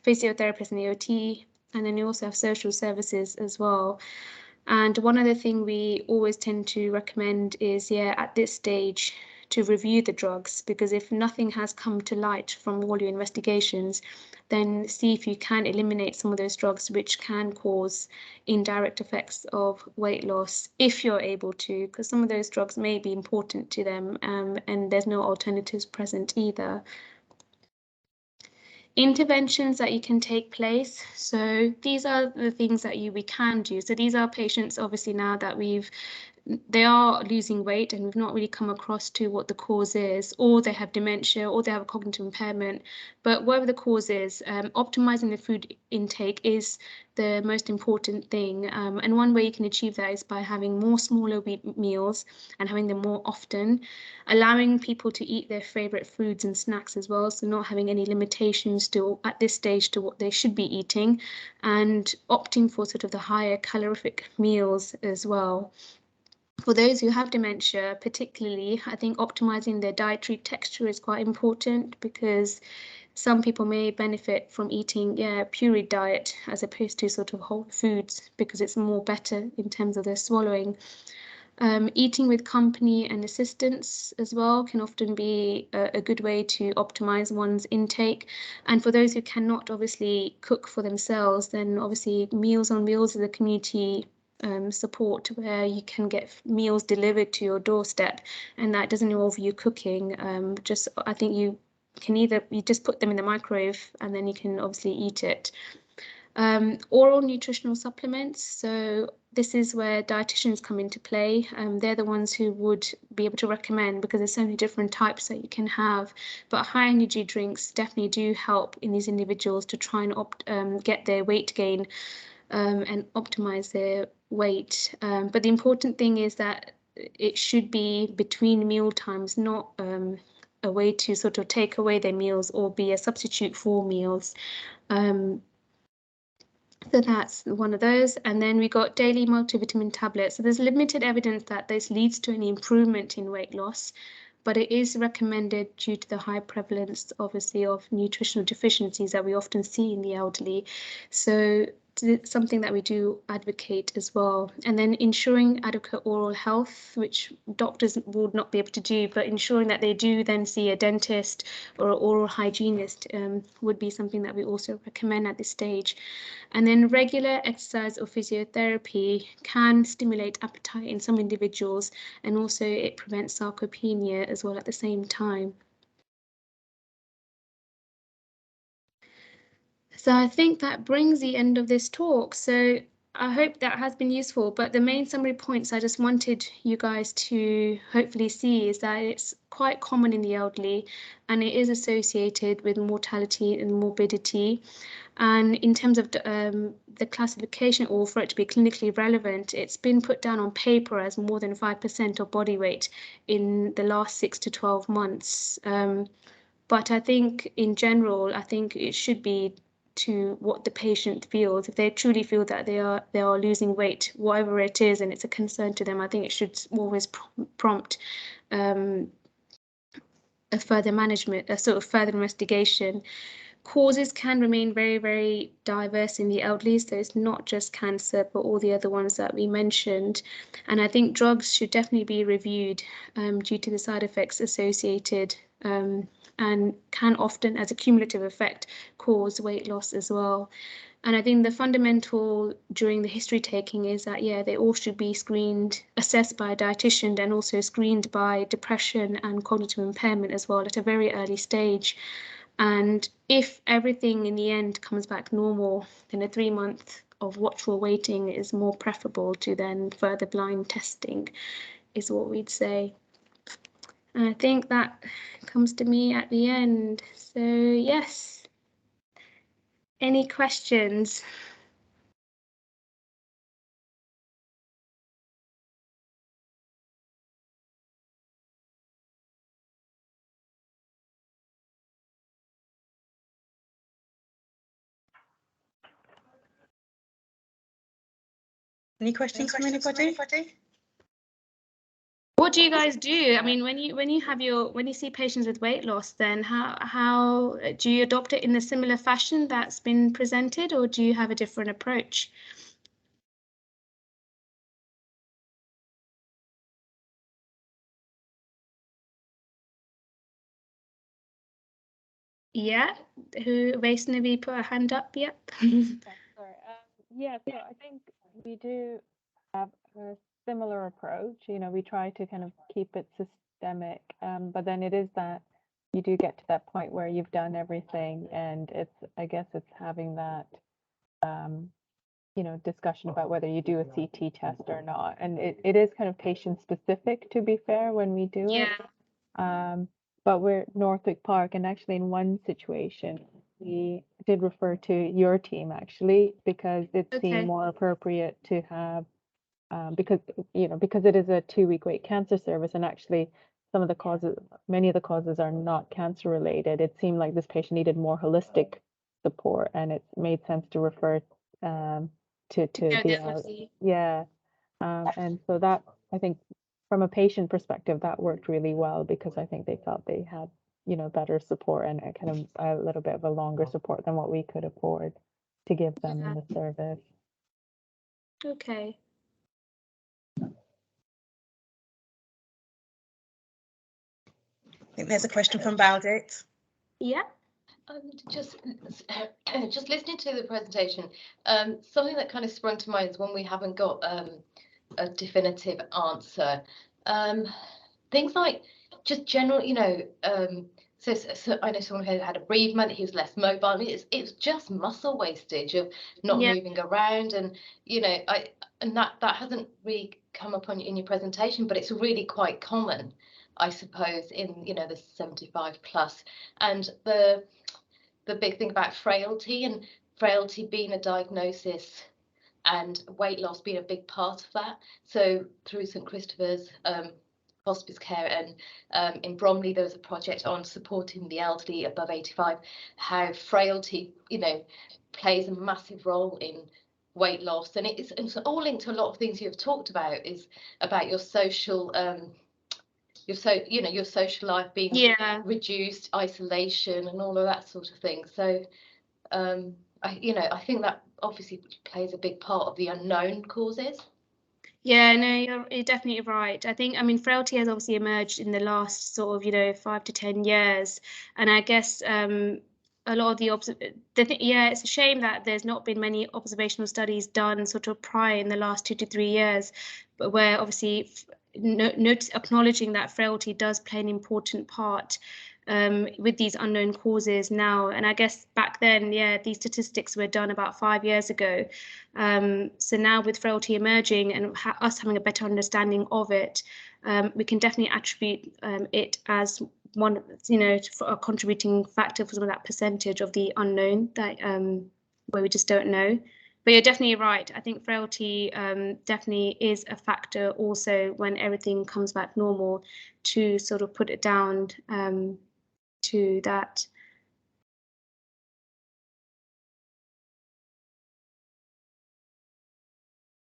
physiotherapist and the OT, and then you also have social services as well. And one other thing we always tend to recommend is, yeah, at this stage, to review the drugs, because if nothing has come to light from all your investigations, then see if you can eliminate some of those drugs which can cause indirect effects of weight loss, if you're able to, because some of those drugs may be important to them, and there's no alternatives present either. Interventions that you can take place. So these are the things that we can do. So these are patients, obviously, now that they are losing weight and we've not really come across to what the cause is, or they have dementia, or they have a cognitive impairment. But whatever the cause is, optimizing the food intake is the most important thing. And one way you can achieve that is by having more smaller meals and having them more often, allowing people to eat their favorite foods and snacks as well, so not having any limitations to at this stage to what they should be eating, and opting for sort of the higher calorific meals as well. For those who have dementia, particularly, I think optimizing their dietary texture is quite important, because some people may benefit from eating pureed diet as opposed to sort of whole foods, because it's more better in terms of their swallowing. Eating with company and assistance as well can often be a good way to optimize one's intake. And for those who cannot obviously cook for themselves, then obviously Meals on Wheels is a community support where you can get meals delivered to your doorstep, and that doesn't involve you cooking. I think you can you just put them in the microwave and then you can obviously eat it. Oral nutritional supplements. So this is where dietitians come into play. They're the ones who would be able to recommend, because there's so many different types that you can have. But high energy drinks definitely do help in these individuals to try and get their weight gain and optimize their weight. But the important thing is that it should be between meal times, not a way to sort of take away their meals or be a substitute for meals. So that's one of those. And then we got daily multivitamin tablets. So there's limited evidence that this leads to any improvement in weight loss, but it is recommended due to the high prevalence, obviously, of nutritional deficiencies that we often see in the elderly. So it's something that we do advocate as well. And then ensuring adequate oral health, which doctors would not be able to do, but ensuring that they do then see a dentist or an oral hygienist would be something that we also recommend at this stage. And then regular exercise or physiotherapy can stimulate appetite in some individuals, and also it prevents sarcopenia as well at the same time. So I think that brings the end of this talk. So I hope that has been useful, but the main summary points I just wanted you guys to hopefully see is that it's quite common in the elderly, and it is associated with mortality and morbidity. And in terms of the classification, or for it to be clinically relevant, it's been put down on paper as more than 5% of body weight in the last 6 to 12 months. But I think in general, I think it should be to what the patient feels. If they truly feel that they are losing weight, whatever it is, and it's a concern to them, I think it should always prompt a further management, a sort of further investigation. Causes can remain very, very diverse in the elderly, so it's not just cancer, but all the other ones that we mentioned. And I think drugs should definitely be reviewed due to the side effects associated, and can often, as a cumulative effect, cause weight loss as well. And I think the fundamental during the history taking is that, yeah, they all should be screened, assessed by a dietitian, and also screened by depression and cognitive impairment as well at a very early stage. And if everything in the end comes back normal, then a 3 month of watchful waiting is more preferable to then further blind testing, is what we'd say. And I think that comes to me at the end. So yes, any questions? Any questions from anybody? What do you guys do? I mean, when you see patients with weight loss, then how do you adopt it in a similar fashion that's been presented, or do you have a different approach? Yeah, who Vaishnavi put her hand up? Yep. Sorry. Yeah, so I think we do have a similar approach. You know, we try to kind of keep it systemic, but then it is that you do get to that point where you've done everything, and I guess it's having that, you know, discussion about whether you do a CT test or not. And it is kind of patient specific, to be fair, when we do it. But we're Northwick Park, and actually in one situation, we did refer to your team actually, because it seemed more appropriate to have, because it is a 2-week weight cancer service, and actually many of the causes are not cancer related. It seemed like this patient needed more holistic support, and it made sense to refer to the and so that, I think, from a patient perspective, that worked really well, because I think they felt they had, you know, better support and a kind of a little bit of a longer support than what we could afford to give them in the service. Okay. I think there's a question from Baldit. Yeah. Just listening to the presentation, something that kind of sprung to mind is when we haven't got a definitive answer. Things like just general, you know, so I know someone who had a bereavement, he was less mobile. I mean, it's just muscle wastage of not moving around, and you know, that hasn't really come up in your presentation, but it's really quite common, I suppose, in, you know, the 75 plus, and the big thing about frailty, and frailty being a diagnosis and weight loss being a big part of that. So through St Christopher's hospice care, and in Bromley there was a project on supporting the elderly above 85, how frailty, you know, plays a massive role in weight loss, and it's all linked to a lot of things you've talked about, is about your social your social life being reduced, isolation, and all of that sort of thing. So I think that obviously plays a big part of the unknown causes. Yeah, no, you're definitely right. I think, I mean, frailty has obviously emerged in the last sort of, you know, 5 to 10 years, and I guess a lot of it's a shame that there's not been many observational studies done sort of prior in the last 2 to 3 years, but where obviously acknowledging that frailty does play an important part with these unknown causes now. And I guess back then, these statistics were done about 5 years ago. So now with frailty emerging and us having a better understanding of it, we can definitely attribute it as one, you know, for a contributing factor for some of that percentage of the unknown that where we just don't know. But you're definitely right. I think frailty definitely is a factor also when everything comes back normal, to sort of put it down to that.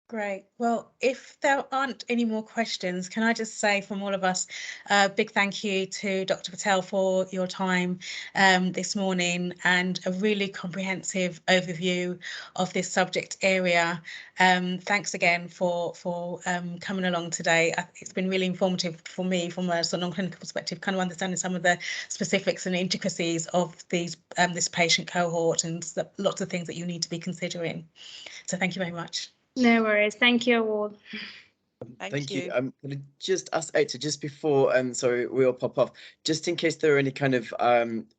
Great. Well, if there aren't any more questions, can I just say from all of us, a big thank you to Dr. Patel for your time this morning, and a really comprehensive overview of this subject area. Thanks again for coming along today. It's been really informative for me from a sort of non-clinical perspective, kind of understanding some of the specifics and intricacies of these this patient cohort, and lots of things that you need to be considering. So thank you very much. No worries. Thank you all. Thank you. I'm going to just ask Ekta, just before, sorry, we all pop off, just in case there are any kind of,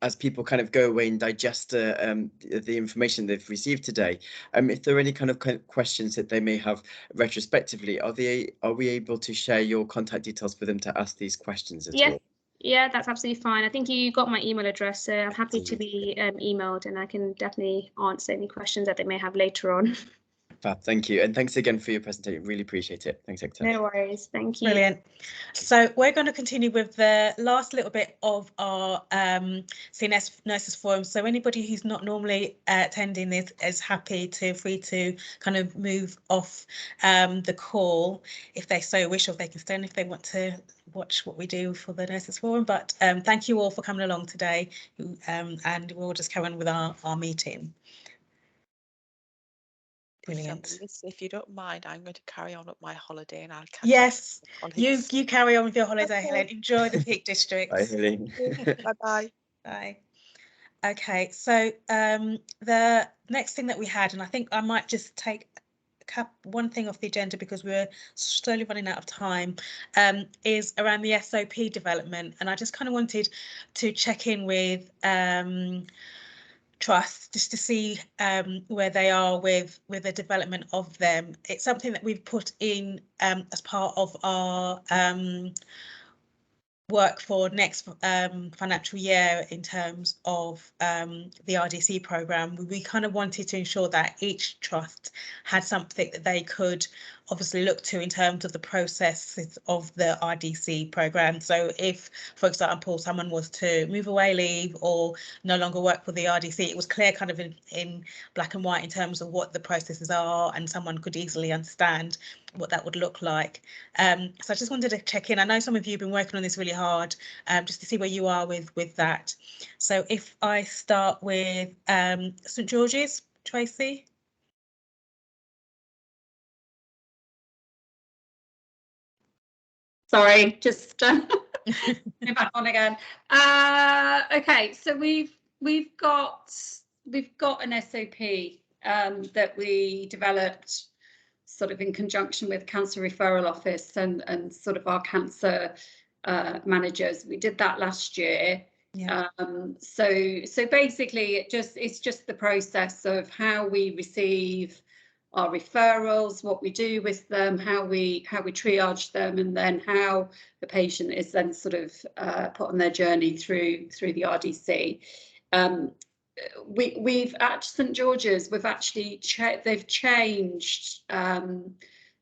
as people kind of go away and digest the information they've received today, if there are any kind of questions that they may have retrospectively, are we able to share your contact details for them to ask these questions at all? Yeah, that's absolutely fine. I think you got my email address, so I'm happy to be emailed, and I can definitely answer any questions that they may have later on. Fab, thank you. And thanks again for your presentation. Really appreciate it. Thanks, Ekta. No worries. Thank you. Brilliant. So we're going to continue with the last little bit of our CNS Nurses Forum. So anybody who's not normally attending this is free to kind of move off the call if they so wish, or they can stay if they want to watch what we do for the Nurses Forum. But thank you all for coming along today, and we'll just carry on with our meeting. Brilliant. If you don't mind, I'm going to carry on with my holiday, and I'll catch Yes, up. you carry on with your holiday, Helen. Enjoy the Peak District. Bye, Helen. Bye-bye. Bye. Okay, so the next thing that we had, and I think I might just take one thing off the agenda because we're slowly running out of time, is around the SOP development. And I just kind of wanted to check in with Trust just to see where they are with the development of them. It's something that we've put in as part of our work for next financial year in terms of the RDC programme. We kind of wanted to ensure that each trust had something that they could obviously look to in terms of the processes of the RDC programme. So if, for example, someone was to move away, leave, or no longer work for the RDC, it was clear kind of in black and white in terms of what the processes are, and someone could easily understand what that would look like. So I just wanted to check in. I know some of you have been working on this really hard, just to see where you are with that. So if I start with St George's, Tracy. Sorry, just go back on again. Okay, so we've got an SOP that we developed sort of in conjunction with Cancer Referral Office and sort of our cancer managers. We did that last year. Yeah. So basically it's just the process of how we receive our referrals, what we do with them, how we triage them, and then how the patient is then sort of put on their journey through the RDC. We've at St George's, we've actually they've changed on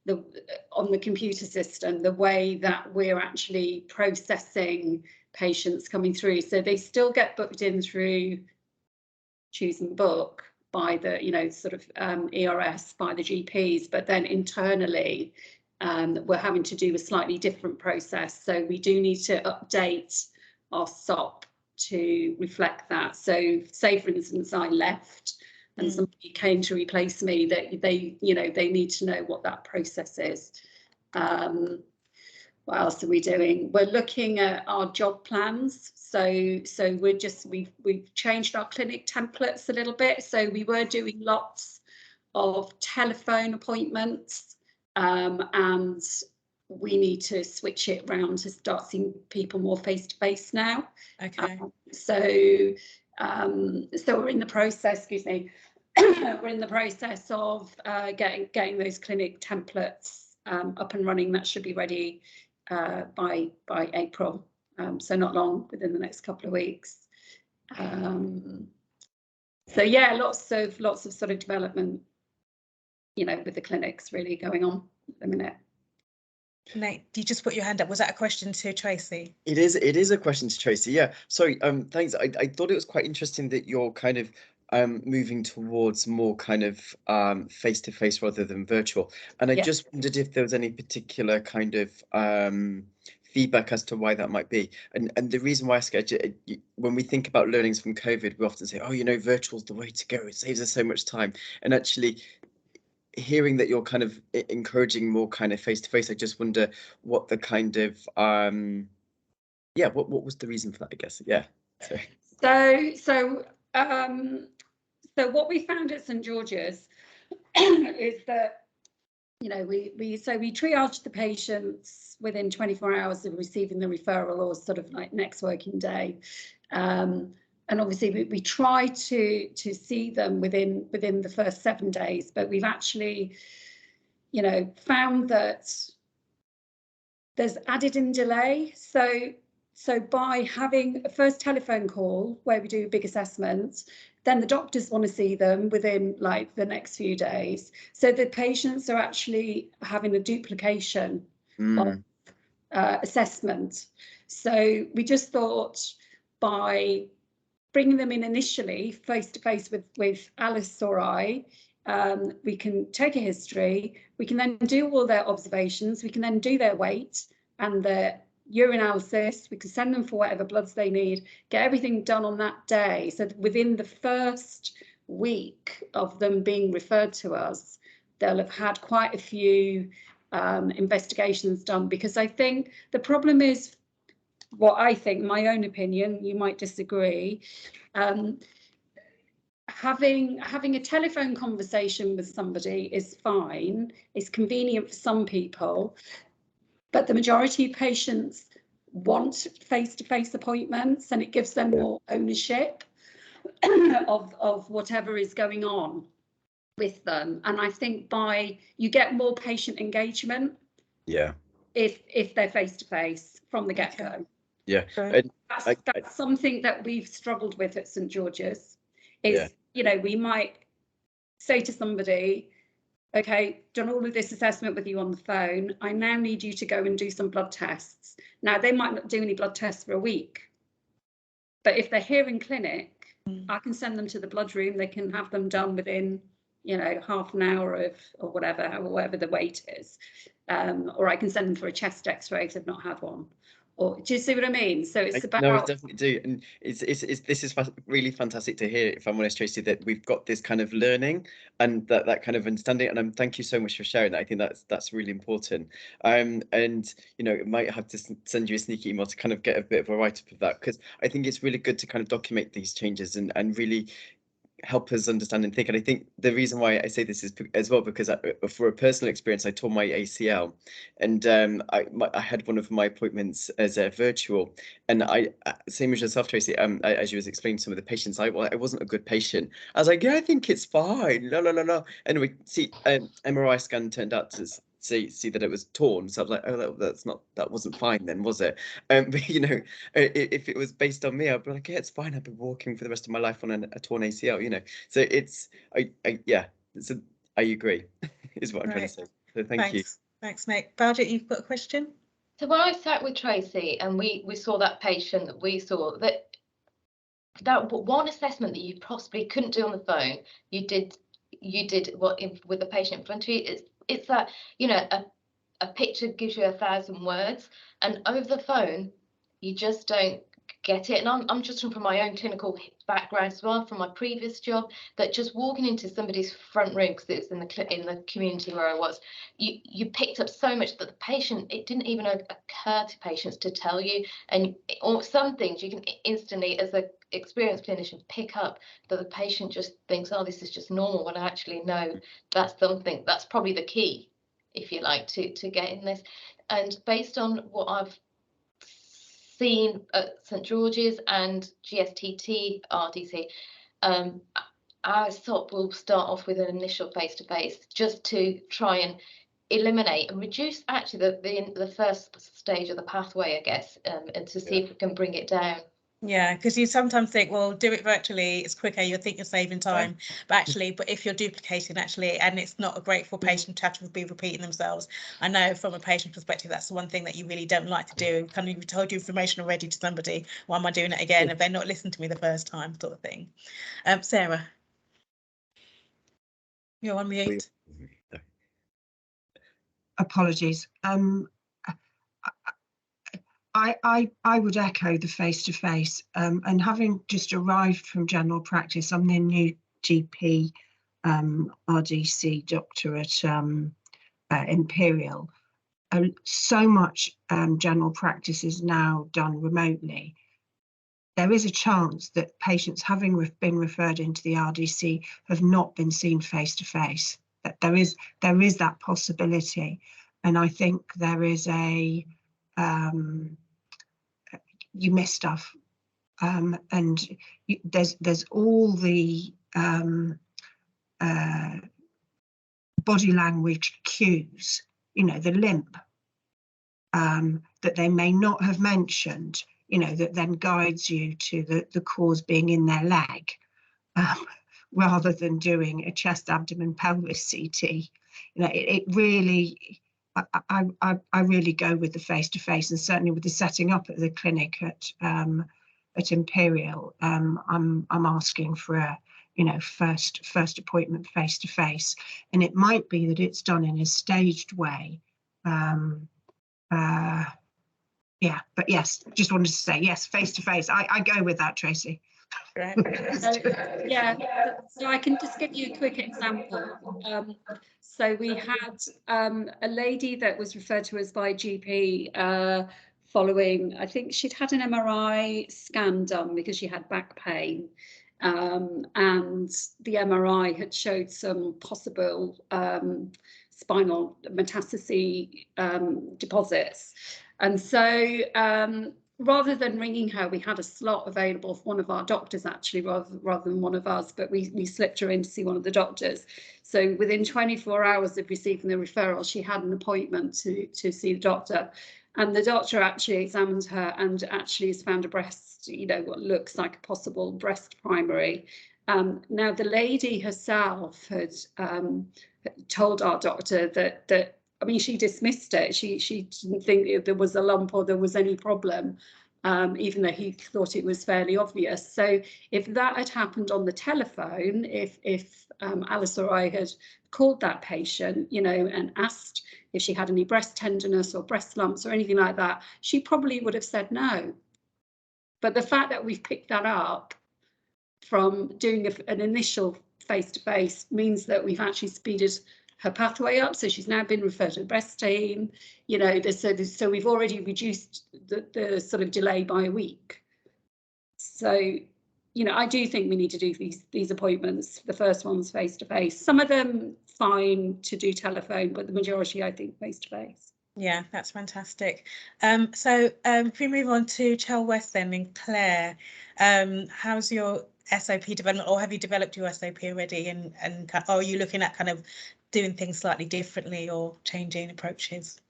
the computer system the way that we're actually processing patients coming through. So they still get booked in through Choose and Book by the sort of ERS by the GPs, but then internally we're having to do a slightly different process. So we do need to update our SOP to reflect that. So say for instance I left and somebody came to replace me, that they need to know what that process is. What else are we doing? We're looking at our job plans. So we've changed our clinic templates a little bit. So we were doing lots of telephone appointments, and we need to switch it around to start seeing people more face to face now. Okay. So we're in the process. Excuse me. We're in the process of getting those clinic templates up and running. That should be ready by April, so not long, within the next couple of weeks. So yeah, lots of sort of development, you know, with the clinics really going on at the minute. Nate, you just put your hand up. Was that a question to Tracy? It is a question to Tracy. Yeah. Sorry. Thanks. I thought it was quite interesting that you're kind of moving towards more kind of face-to-face rather than virtual. And I just wondered if there was any particular kind of feedback as to why that might be. And the reason why I ask it, when we think about learnings from COVID, we often say, oh, you know, virtual's the way to go. It saves us so much time. And actually, hearing that you're kind of encouraging more kind of face-to-face, I just wonder what the kind of what was the reason for that, I guess. So what we found at St George's is that, you know, we triage the patients within 24 hours of receiving the referral, or sort of like next working day. And obviously we try to see them within the first 7 days, but we've actually, you know, found that there's added in delay. So by having a first telephone call where we do a big assessment, then the doctors want to see them within like the next few days. So the patients are actually having a duplication of assessment. So we just thought by bringing them in initially face-to-face with Alice or I, we can take a history, we can then do all their observations, we can then do their weight and their urinalysis, we can send them for whatever bloods they need, get everything done on that day. So within the first week of them being referred to us, they'll have had quite a few investigations done, because I think the problem is, what I think, my own opinion, you might disagree, having a telephone conversation with somebody is fine, it's convenient for some people, but the majority of patients want face-to-face appointments, and it gives them more ownership of whatever is going on with them. And I think you get more patient engagement if they're face-to-face from the get-go. That's something that we've struggled with at St George's, is you know, we might say to somebody, okay, done all of this assessment with you on the phone, I now need you to go and do some blood tests. Now, they might not do any blood tests for a week, but if they're here in clinic, I can send them to the blood room, they can have them done within, you know, half an hour or whatever the wait is, or I can send them for a chest x-ray if they've not had one. Or do you see what I mean? So it's about. No, I definitely do, and this is really fantastic to hear, if I'm honest, Tracy, that we've got this kind of learning and that kind of understanding. And thank you so much for sharing that. I think that's really important. And you know, it might have to send you a sneaky email to kind of get a bit of a write-up of that, because I think it's really good to kind of document these changes and really help us understand and think. And I think the reason why I say this is as well because for a personal experience, I tore my ACL, and I had one of my appointments as a virtual, and I same as yourself, Tracy. As you was explaining to some of the patients, I wasn't a good patient. I was like, yeah, I think it's fine. No. Anyway, see, MRI scan turned out to see that it was torn, so I was like, oh, that wasn't fine then, was it? But you know, if it was based on me, I'd be like, yeah, it's fine, I've been walking for the rest of my life on a torn ACL, you know. So it's I agree is what I'm trying to say. So thank you. Thanks, Nick. Bridget, you've got a question? So when I sat with Tracy and we saw that patient, that we saw that one assessment that you possibly couldn't do on the phone, you did what with the patient in front of you. It's that, you know, a picture gives you 1,000 words, and over the phone you just don't get it. And I'm just from my own clinical background as well, from my previous job, that just walking into somebody's front room, because it was in the community where I was, you picked up so much that the patient, it didn't even occur to patients to tell you. And or some things you can instantly, as an experienced clinician, pick up that the patient just thinks, oh, this is just normal, when I actually know that's something, that's probably the key, if you like, to get in this. And based on what I've seen at St George's and GSTT RDC, our SOP will start off with an initial face-to-face, just to try and eliminate and reduce actually the first stage of the pathway, I guess, and to see if we can bring it down. Yeah, because you sometimes think, well, do it virtually, it's quicker, you think you're saving time, but if you're duplicating and it's not a great for patient to have to be repeating themselves. I know from a patient perspective, that's the one thing that you really don't like to do. Kind of, you've told your information already to somebody, why am I doing it again if they're not listening to me the first time, sort of thing. Sarah, you're on mute. Apologies. I would echo the face-to-face, and having just arrived from general practice, I'm the new GP RDC doctor at Imperial. So much general practice is now done remotely. There is a chance that patients having been referred into the RDC have not been seen face-to-face. That there is that possibility, and I think there is a you miss stuff, and there's all the body language cues, you know, the limp that they may not have mentioned, you know, that then guides you to the cause being in their leg, rather than doing a chest, abdomen, pelvis CT. You know, it really, I really go with the face-to-face, and certainly with the setting up at the clinic at Imperial, I'm asking for a, you know, first appointment face-to-face, and it might be that it's done in a staged way. Yeah, but yes, just wanted to say yes, face-to-face. I go with that, Tracy. Right. Yeah, so I can just give you a quick example. So we had a lady that was referred to us by GP following, I think she'd had an MRI scan done because she had back pain, and the MRI had showed some possible spinal metastasis deposits. And so rather than ringing her, we had a slot available for one of our doctors, actually, rather than one of us, but we slipped her in to see one of the doctors. So within 24 hours of receiving the referral, she had an appointment to see the doctor. And the doctor actually examined her and actually has found a breast, you know, what looks like a possible breast primary. Now, the lady herself had told our doctor that I mean, she dismissed it. She didn't think there was a lump or there was any problem, even though he thought it was fairly obvious. So if that had happened on the telephone, if Alice or I had called that patient, you know, and asked if she had any breast tenderness or breast lumps or anything like that, she probably would have said no. But the fact that we've picked that up from doing an initial face-to-face means that we've actually speeded her pathway up, so she's now been referred to the breast team, you know, so we've already reduced the sort of delay by a week. So, you know, I do think we need to do these appointments. The first one's face-to-face. Some of them fine to do telephone, but the majority, I think, face-to-face. Yeah, that's fantastic. So if we move on to Chel West then, in Claire, how's your SOP development, or have you developed your SOP already, and are you looking at kind of doing things slightly differently or changing approaches?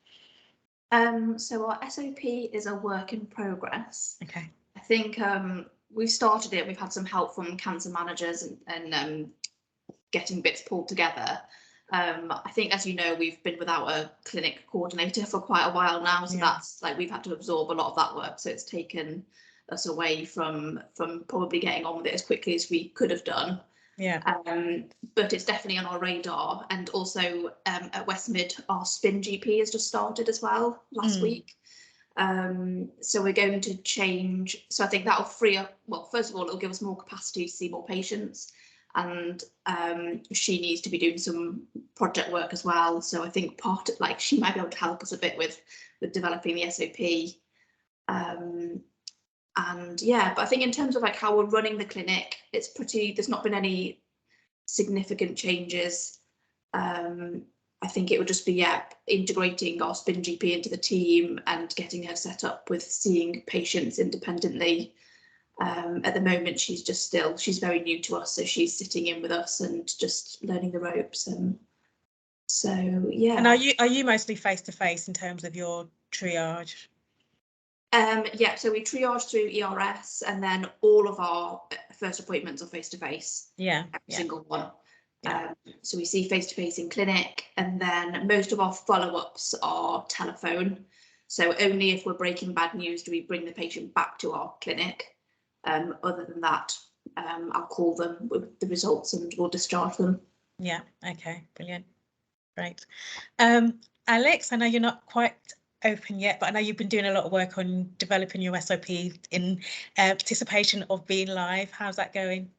So our SOP is a work in progress. Okay. I think we've started it. We've had some help from cancer managers and getting bits pulled together. I think, as you know, we've been without a clinic coordinator for quite a while now, so that's like we've had to absorb a lot of that work. So it's taken us away from probably getting on with it as quickly as we could have done. Yeah. But it's definitely on our radar, and also at Westmid, our spin GP has just started as well last week. So we're going to change. So I think that'll free up. Well, first of all, it'll give us more capacity to see more patients, and she needs to be doing some project work as well. So I think she might be able to help us a bit with developing the SOP. And yeah, but I think in terms of like how we're running the clinic, it's there's not been any significant changes. I think it would just be integrating our spin GP into the team and getting her set up with seeing patients independently. At the moment, she's very new to us, so she's sitting in with us and just learning the ropes. And so yeah. And are you mostly face to face in terms of your triage? Yeah, so we triage through ERS, and then all of our first appointments are face-to-face. Yeah, every single one. Yeah. So we see face-to-face in clinic, and then most of our follow-ups are telephone. So only if we're breaking bad news do we bring the patient back to our clinic. Other than that, I'll call them with the results and we'll discharge them. Yeah, okay, brilliant. Great. Alex, I know you're not quite open yet, but I know you've been doing a lot of work on developing your SOP in anticipation of being live. How's that going?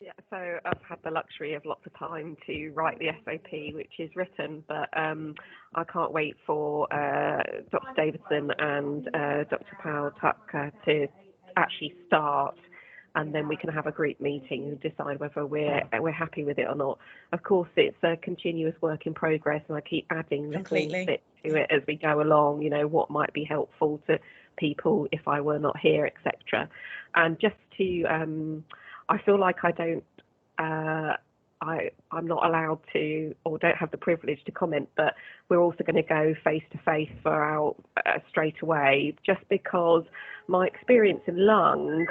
Yeah, so I've had the luxury of lots of time to write the SOP, which is written, but I can't wait for Dr Davidson and Dr Patel to actually start, and then we can have a group meeting and decide whether we're happy with it or not. Of course, it's a continuous work in progress, and I keep adding little bits to it as we go along, you know, what might be helpful to people if I were not here, etc. And just to I feel like I don't, I'm not allowed to, or don't have the privilege to comment, but we're also going to go face to face for our straight away, just because my experience in lung,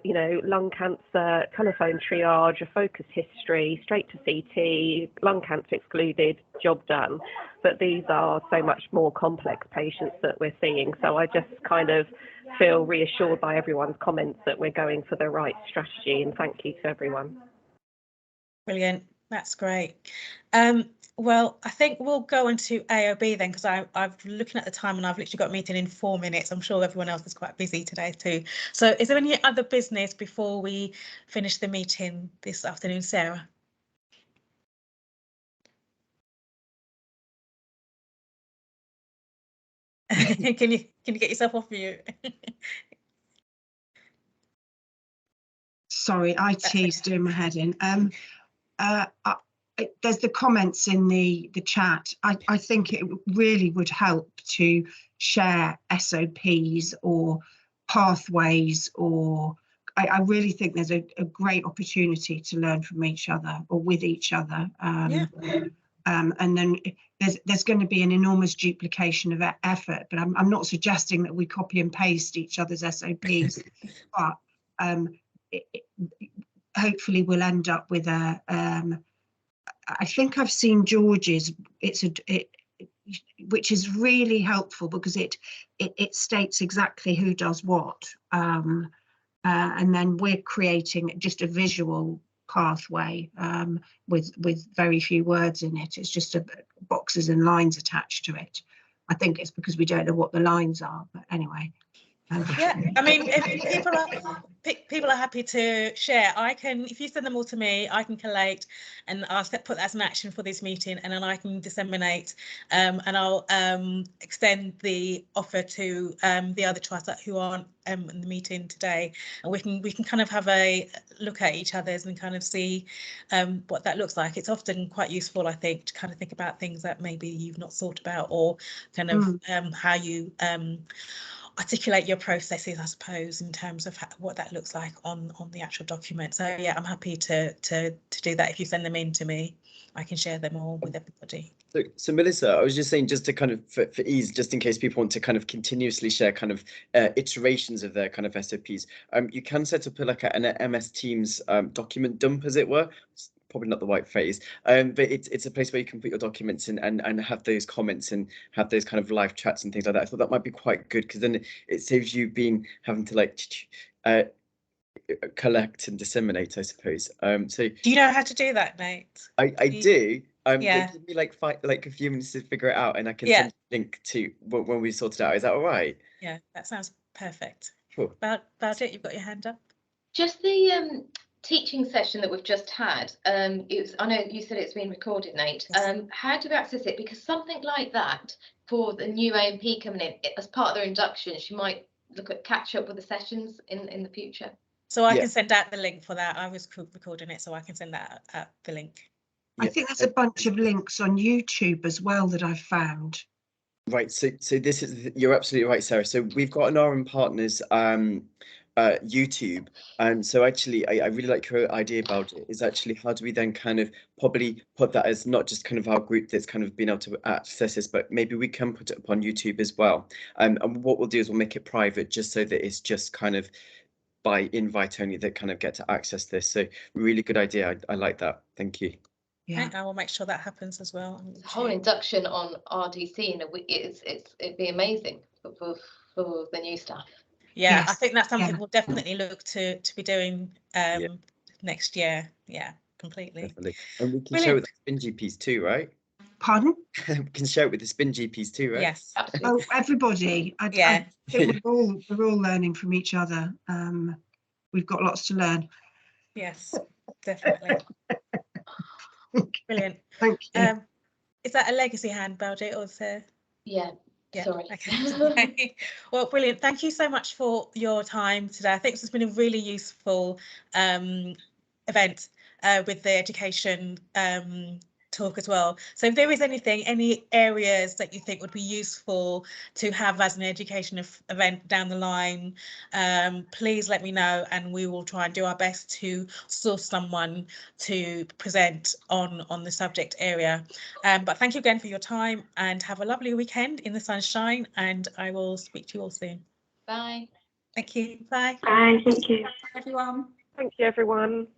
you know, lung cancer, telephone triage, a focus history, straight to CT, lung cancer excluded, job done. But these are so much more complex patients that we're seeing. So I just kind of feel reassured by everyone's comments that we're going for the right strategy, and thank you to everyone. Brilliant, that's great. Well, I think we'll go into AOB then, because I'm looking at the time and I've literally got a meeting in 4 minutes. I'm sure everyone else is quite busy today too. So is there any other business before we finish the meeting this afternoon, Sarah? Can you get yourself off mute? Sorry, IT's doing my head in. There's the comments in the chat. I think it really would help to share SOPs or pathways, or I really think there's a great opportunity to learn from each other or with each other. And then there's going to be an enormous duplication of effort, but I'm not suggesting that we copy and paste each other's SOPs, but hopefully we'll end up with a I think I've seen George's, which is really helpful because it states exactly who does what, and then we're creating just a visual pathway with very few words in it. It's just boxes and lines attached to it. I think it's because we don't know what the lines are, but anyway. Yeah, I mean, if people are happy to share, I can, if you send them all to me, I can collate and I'll put that as an action for this meeting, and then I can disseminate, and I'll extend the offer to the other trusts who aren't in the meeting today, and we can kind of have a look at each other's and kind of see what that looks like. It's often quite useful, I think, to kind of think about things that maybe you've not thought about, or kind of how you articulate your processes, I suppose, in terms of what that looks like on the actual document. So yeah, I'm happy to do that. If you send them in to me, I can share them all with everybody. So Melissa, I was just saying, just to kind of for ease, just in case people want to kind of continuously share kind of iterations of their kind of SOPs, you can set up like an MS Teams document dump, as it were. Probably not the right phrase, but it's a place where you can put your documents in and have those comments and have those kind of live chats and things like that. I thought that might be quite good, because then it saves you having to like collect and disseminate, I suppose. So do you know how to do that, Nate? I do. Yeah. Give me like a few minutes to figure it out, and I can send a link to when we sort it out. Is that all right? Yeah, that sounds perfect. Cool. About it, you've got your hand up. Just the teaching session that we've just had, I know you said it's been recorded, Nate. How do we access it? Because something like that for the new A&P coming in, as part of their induction, she might look at catch up with the sessions in the future. So I can send out the link for that. I was recording it, so I can send that out the link. I think there's a bunch of links on YouTube as well that I've found. Right, so this is, you're absolutely right, Sarah. So we've got an RM Partners YouTube. And so actually, I really like your idea about it, is actually how do we then kind of probably put that as not just kind of our group that's kind of been able to access this, but maybe we can put it up on YouTube as well. And what we'll do is we'll make it private, just so that it's just kind of by invite only that kind of get to access this. So really good idea. I like that. Thank you. Yeah, I will make sure that happens as well. The whole induction on RDC in a week, it'd be amazing for the new staff. Yeah, Yes. I think that's something we'll definitely look to be doing next year. Yeah, completely. Definitely. And we can share with the spin GPs too, right? Pardon? We can share it with the spin GPs too, right? Yes, absolutely. Oh, everybody. I think we're all learning from each other. We've got lots to learn. Yes, definitely. Brilliant. Thank you. Is that a legacy hand, Baldi, or is there? Yeah. Sorry. Okay. Well, brilliant. Thank you so much for your time today. I think this has been a really useful event with the education talk as well. So if there is any areas that you think would be useful to have as an education event down the line, please let me know, and we will try and do our best to source someone to present on the subject area. But thank you again for your time, and have a lovely weekend in the sunshine, and I will speak to you all soon. Bye. Thank you. Bye. Bye. Thank you. Everyone. Thank you, everyone.